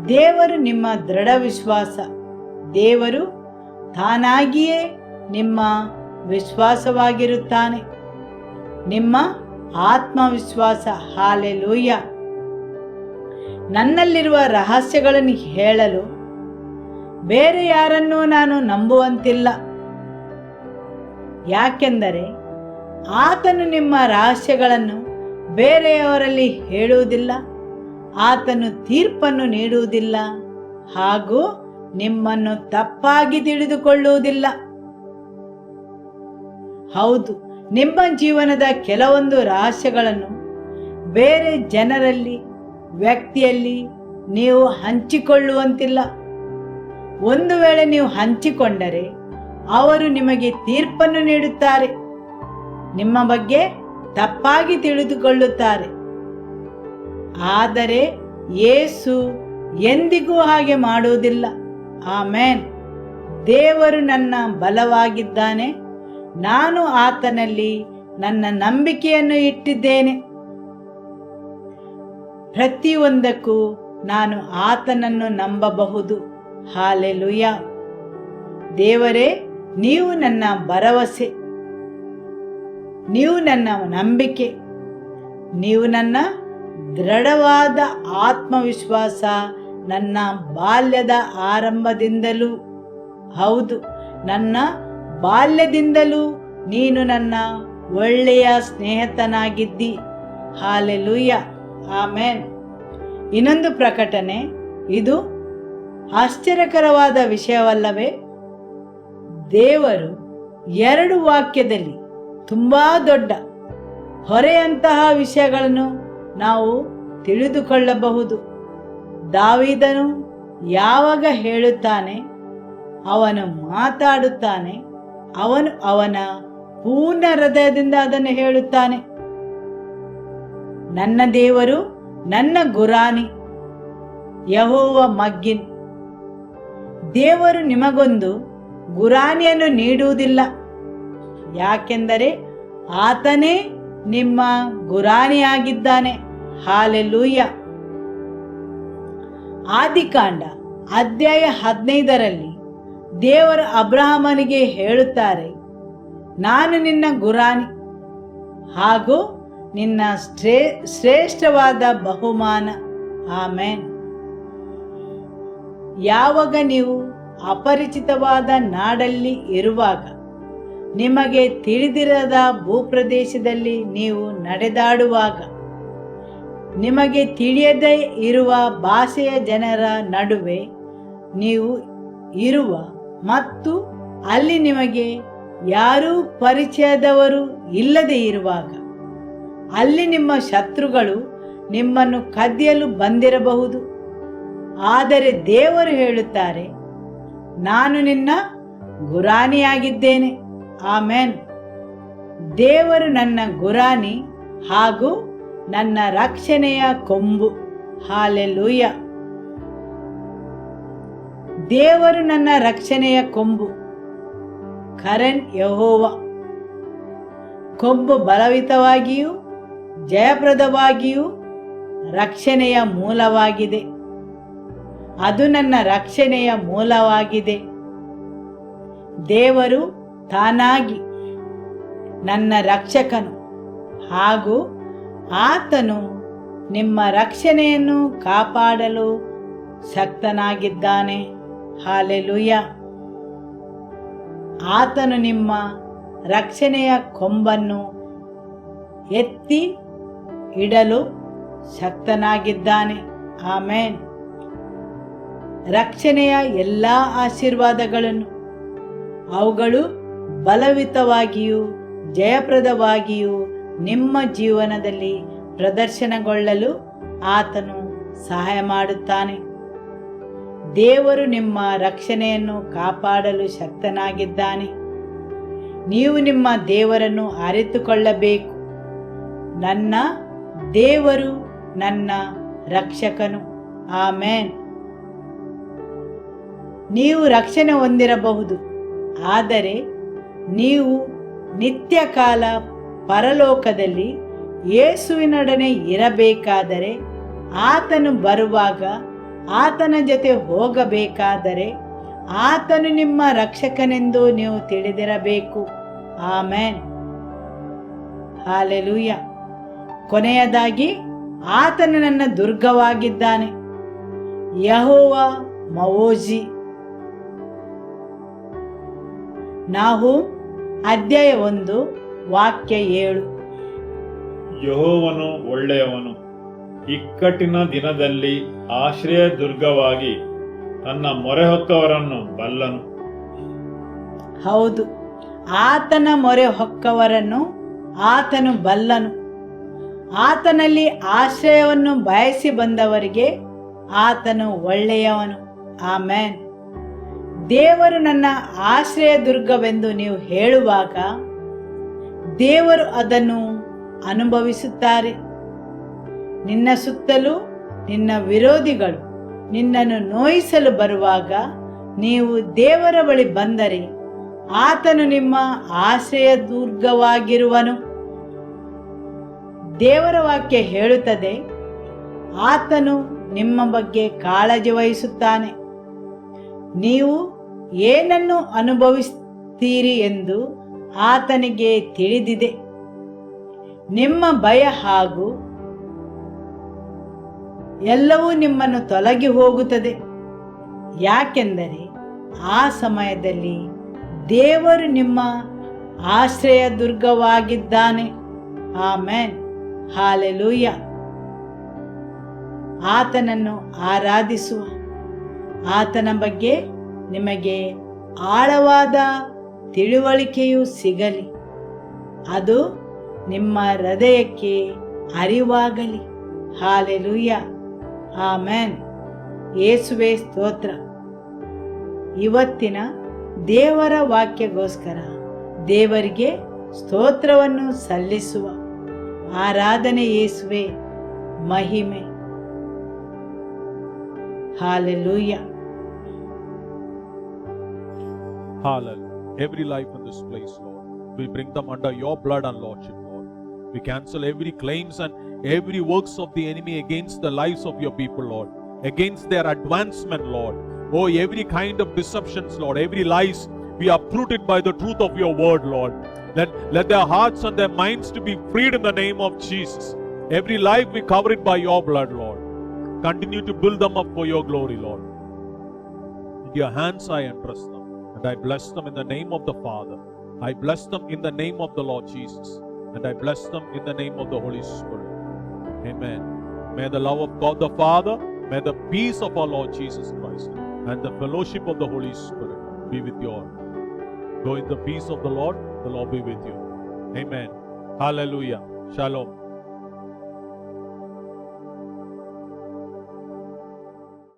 [SPEAKER 3] ದೇವರು ನಿಮ್ಮ ದೃಢ ವಿಶ್ವಾಸ. ದೇವರು ತಾನಾಗಿಯೇ ನಿಮ್ಮ ವಿಶ್ವಾಸವಾಗಿರುತ್ತಾನೆ, ನಿಮ್ಮ ಆತ್ಮವಿಶ್ವಾಸ. ಹಾಲೆಲೂಯ. ನನ್ನಲ್ಲಿರುವ ರಹಸ್ಯಗಳನ್ನು ಹೇಳಲು ಬೇರೆ ಯಾರನ್ನೂ ನಾನು ನಂಬುವಂತಿಲ್ಲ. ಯಾಕೆಂದರೆ ಆತನು ನಿಮ್ಮ ರಹಸ್ಯಗಳನ್ನು ಬೇರೆಯವರಲ್ಲಿ ಹೇಳುವುದಿಲ್ಲ, ಆತನು ತೀರ್ಪನ್ನು ನೀಡುವುದಿಲ್ಲ, ಹಾಗೂ ನಿಮ್ಮನ್ನು ತಪ್ಪಾಗಿ ತಿಳಿದುಕೊಳ್ಳುವುದಿಲ್ಲ. ಹೌದು, ನಿಮ್ಮ ಜೀವನದ ಕೆಲವೊಂದು ರಹಸ್ಯಗಳನ್ನು ಬೇರೆ ಜನರಲ್ಲಿ, ವ್ಯಕ್ತಿಯಲ್ಲಿ ನೀವು ಹಂಚಿಕೊಳ್ಳುವಂತಿಲ್ಲ. ಒಂದು ವೇಳೆ ನೀವು ಹಂಚಿಕೊಂಡರೆ ಅವರು ನಿಮಗೆ ತೀರ್ಪನ್ನು ನೀಡುತ್ತಾರೆ, ನಿಮ್ಮ ಬಗ್ಗೆ ತಪ್ಪಾಗಿ ತಿಳಿದುಕೊಳ್ಳುತ್ತಾರೆ. ಆದರೆ ಯೇಸು ಎಂದಿಗೂ ಹಾಗೆ ಮಾಡುವುದಿಲ್ಲ. ಆಮೆನ್. ದೇವರು ನನ್ನ ಬಲವಾಗಿದ್ದಾನೆ, ನಾನು ಆತನಲ್ಲಿ ನನ್ನ ನಂಬಿಕೆಯನ್ನು ಇಟ್ಟಿದ್ದೇನೆ. ಪ್ರತಿಯೊಂದಕ್ಕೂ ನಾನು ಆತನನ್ನು ನಂಬಬಹುದು. ಹಾಲೆಲೂಯ. ದೇವರೇ, ನೀವು ನನ್ನ ಭರವಸೆ, ನೀವು ನನ್ನ ನಂಬಿಕೆ, ನೀವು ನನ್ನ ದೃಢವಾದ ಆತ್ಮವಿಶ್ವಾಸ. ನನ್ನ ಬಾಲ್ಯದ ಆರಂಭದಿಂದಲೂ, ಹೌದು, ನನ್ನ ಬಾಲ್ಯದಿಂದಲೂ ನೀನು ನನ್ನ ಒಳ್ಳೆಯ ಸ್ನೇಹಿತನಾಗಿದ್ದಿ. ಹಾಲೆಲೂಯ. ಆಮೆನ್. ಇನ್ನೊಂದು ಪ್ರಕಟಣೆ, ಇದು ಆಶ್ಚರ್ಯಕರವಾದ ವಿಷಯವಲ್ಲವೇ? ದೇವರು 2 ವಾಕ್ಯದಲ್ಲಿ ತುಂಬಾ ದೊಡ್ಡ ಹೊರೆಯಂತಹ ವಿಷಯಗಳನ್ನು ನಾವು ತಿಳಿದುಕೊಳ್ಳಬಹುದು. ದಾವೀದನು ಯಾವಾಗ ಹೇಳುತ್ತಾನೆ, ಅವನು ಮಾತಾಡುತ್ತಾನೆ, ಅವನು ಅವನ ಪೂರ್ಣ ಹೃದಯದಿಂದ ಅದನ್ನು ಹೇಳುತ್ತಾನೆ. ನನ್ನ ದೇವರು ನನ್ನ ಗುರಾಣಿ, ಯೆಹೋವ ಮಗ್ಗಿನ್. ದೇವರು ನಿಮಗೊಂದು ಗುರಾಣಿಯನ್ನು ನೀಡುವುದಿಲ್ಲ, ಯಾಕೆಂದರೆ ಆತನೇ ನಿಮ್ಮ ಗುರಾಣಿಯಾಗಿದ್ದಾನೆ. ಹಾಲೆಲೂಯ. ಆದಿಕಾಂಡ ಅಧ್ಯಾಯ 15ರಲ್ಲಿ ದೇವರು ಅಬ್ರಹಾಮನಿಗೆ ಹೇಳುತ್ತಾರೆ, ನಾನು ನಿನ್ನ ಗುರಾಣಿ ಹಾಗೂ ನಿನ್ನ ಶ್ರೇಷ್ಠವಾದ ಬಹುಮಾನ. ಆಮೆನ್. ಯಾವಾಗ ನೀವು ಅಪರಿಚಿತವಾದ ನಾಡಲ್ಲಿ ಇರುವಾಗ, ನಿಮಗೆ ತಿಳಿದಿರದ ಭೂಪ್ರದೇಶದಲ್ಲಿ ನೀವು ನಡೆದಾಡುವಾಗ, ನಿಮಗೆ ತಿಳಿಯದೇ ಇರುವ ಭಾಷೆಯ ಜನರ ನಡುವೆ ನೀವು ಇರುವ ಮತ್ತು ಅಲ್ಲಿ ನಿಮಗೆ ಯಾರೂ ಪರಿಚಯದವರು ಇಲ್ಲದೆ ಇರುವಾಗ, ಅಲ್ಲಿ ನಿಮ್ಮ ಶತ್ರುಗಳು ನಿಮ್ಮನ್ನು ಕದಿಯಲು ಬಂದಿರಬಹುದು. ಆದರೆ ದೇವರು ಹೇಳುತ್ತಾರೆ, ನಾನು ನಿನ್ನ ಗುರಾಣಿಯಾಗಿದ್ದೇನೆ. ಆಮೆನ್. ದೇವರು ನನ್ನ ಗುರಾಣಿ ಹಾಗೂ ನನ್ನ ರಕ್ಷಣೆಯ ಕೊಂಬು. ಹಾಲೆಲೂಯ. ದೇವರು ನನ್ನ ರಕ್ಷಣೆಯ ಕೊಂಬು. ಕರೆನ್ ಯೆಹೋವ. ಕೊಂಬು ಬಲವಿತವಾಗಿಯೂ ಜಯಪ್ರದವಾಗಿಯೂ ರಕ್ಷಣೆಯ ಮೂಲವಾಗಿದೆ. ಅದು ನನ್ನ ರಕ್ಷಣೆಯ ಮೂಲವಾಗಿದೆ. ದೇವರು ತಾನಾಗಿ ನನ್ನ ರಕ್ಷಕನು ಹಾಗೂ ಆತನು ನಿಮ್ಮ ರಕ್ಷಣೆಯನ್ನು ಕಾಪಾಡಲು ಶಕ್ತನಾಗಿದ್ದಾನೆ. ಹಾಲೆಲೂಯ. ಆತನು ನಿಮ್ಮ ರಕ್ಷಣೆಯ ಕೊಂಬನ್ನು ಎತ್ತಿ ಇಡಲು ಶಕ್ತನಾಗಿದ್ದಾನೆ. ಆಮೆನ್. ರಕ್ಷಣೆಯ ಎಲ್ಲ ಆಶೀರ್ವಾದಗಳನ್ನು ಅವುಗಳು ಬಲವಿತವಾಗಿಯೂ ಜಯಪ್ರದವಾಗಿಯೂ ನಿಮ್ಮ ಜೀವನದಲ್ಲಿ ಪ್ರದರ್ಶನಗೊಳ್ಳಲು ಆತನು ಸಹಾಯ ಮಾಡುತ್ತಾನೆ. ದೇವರು ನಿಮ್ಮ ರಕ್ಷಣೆಯನ್ನು ಕಾಪಾಡಲು ಶಕ್ತನಾಗಿದ್ದಾನೆ. ನೀವು ನಿಮ್ಮ ದೇವರನ್ನು ಅರಿತುಕೊಳ್ಳಬೇಕು. ನನ್ನ ದೇವರು ನನ್ನ ರಕ್ಷಕನು. ಆಮೆನ್. ನೀವು ರಕ್ಷಣೆ ಹೊಂದಿರಬಹುದು, ಆದರೆ ನೀವು ನಿತ್ಯ ಕಾಲ ಪರಲೋಕದಲ್ಲಿ ಯೇಸುವಿನೊಡನೆ ಇರಬೇಕಾದರೆ, ಆತನು ಬರುವಾಗ ಆತನ ಜೊತೆ ಹೋಗಬೇಕಾದರೆ, ಆತನು ನಿಮ್ಮ ರಕ್ಷಕನೆಂದು ನೀವು ತಿಳಿದಿರಬೇಕು. ಆಮೆನ್. ಹಾಲೆಲೂಯ. ಕೊನೆಯದಾಗಿ, ಆತನು ನನ್ನ ದುರ್ಗವಾಗಿದ್ದಾನೆ. ಯೆಹೋವ ಮವೋಜಿ. ನಾಹೂಮ್ ಅಧ್ಯಾಯ 1 ವಾಕ್ಯ 7.
[SPEAKER 1] ಯೆಹೋವನು ಒಳ್ಳೆಯವನು, ಇಕ್ಕಟ್ಟಿನ ದಿನದಲ್ಲಿ ಆಶ್ರಯ ದುರ್ಗವಾಗಿ ತನ್ನ ಮೊರೆಹೊಕ್ಕವರನ್ನು ಬಲ್ಲನು.
[SPEAKER 3] ಹೌದು, ಆತನ ಮೊರೆ ಹೊಕ್ಕವರನ್ನು ಆತನು ಬಲ್ಲನು. ಆತನಲ್ಲಿ ಆಶ್ರಯವನ್ನು ಬಯಸಿ ಬಂದವರಿಗೆ ಆತನು ಒಳ್ಳೆಯವನು. ಆಮೆನ್. ದೇವರು ನನ್ನ ಆಶ್ರಯ ದುರ್ಗವೆಂದು ನೀವು ಹೇಳುವಾಗ ದೇವರು ಅದನ್ನು ಅನುಭವಿಸುತ್ತಾರೆ. ನಿನ್ನ ಸುತ್ತಲೂ ನಿನ್ನ ವಿರೋಧಿಗಳು ನಿನ್ನನ್ನು ನೋಯಿಸಲು ಬರುವಾಗ ನೀವು ದೇವರ ಬಳಿ ಬಂದರೆ ಆತನು ನಿಮ್ಮ ಆಶ್ರಯ ದುರ್ಗವಾಗಿರುವನು. ದೇವರ ವಾಕ್ಯ ಹೇಳುತ್ತದೆ, ಆತನು ನಿಮ್ಮ ಬಗ್ಗೆ ಕಾಳಜಿ ವಹಿಸುತ್ತಾನೆ. ನೀವು ಏನನ್ನು ಅನುಭವಿಸ್ತೀರಿ ಎಂದು ಆತನಿಗೆ ತಿಳಿದಿದೆ. ನಿಮ್ಮ ಭಯ ಹಾಗೂ ಎಲ್ಲವೂ ನಿಮ್ಮನ್ನು ತೊಲಗಿ ಹೋಗುತ್ತದೆ. ಯಾಕೆಂದರೆ ಆ ಸಮಯದಲ್ಲಿ ದೇವರು ನಿಮ್ಮ ಆಶ್ರಯ ದುರ್ಗವಾಗಿದ್ದಾನೆ. ಆಮೆನ್. ಹಾಲೆಲೂಯ. ಆತನನ್ನು ಆರಾಧಿಸುವ. ಆತನ ಬಗ್ಗೆ ನಿಮಗೆ ಆಳವಾದ ತಿಳುವಳಿಕೆಯು ಸಿಗಲಿ. ಅದು ನಿಮ್ಮ ಹೃದಯಕ್ಕೆ ಅರಿವಾಗಲಿ. ಹಾಲೆಲೂಯ. ಆಮೆನ್. ಯೇಸುವೇ ಸ್ತೋತ್ರ. ಇವತ್ತಿನ ದೇವರ ವಾಕ್ಯಗೋಸ್ಕರ ದೇವರಿಗೆ ಸ್ತೋತ್ರವನ್ನು ಸಲ್ಲಿಸುವ. ಆರಾಧನೆ ಯೇಸುವೇ, ಮಹಿಮೆ. Hallelujah.
[SPEAKER 4] Hallelujah. Every life in this place, Lord, we bring them under your blood and lordship, Lord. We cancel every claims and every works of the enemy against the lives of your people, Lord, against their advancement, Lord. Oh, every kind of deceptions, Lord, every lies, we are uprooted by the truth of your word, Lord. Let their hearts and their minds to be freed in the name of Jesus. Every life we cover it by your blood, Lord. Continue to build them up for your glory, Lord. In your hands I entrust them, and I bless them in the name of the Father. I bless them in the name of the Lord Jesus, and I bless them in the name of the Holy Spirit. Amen. May the love of God the Father, may the peace of our Lord Jesus Christ, and the fellowship of the Holy Spirit be with you all. Go in the peace of the Lord be with you. Amen. Hallelujah. Shalom.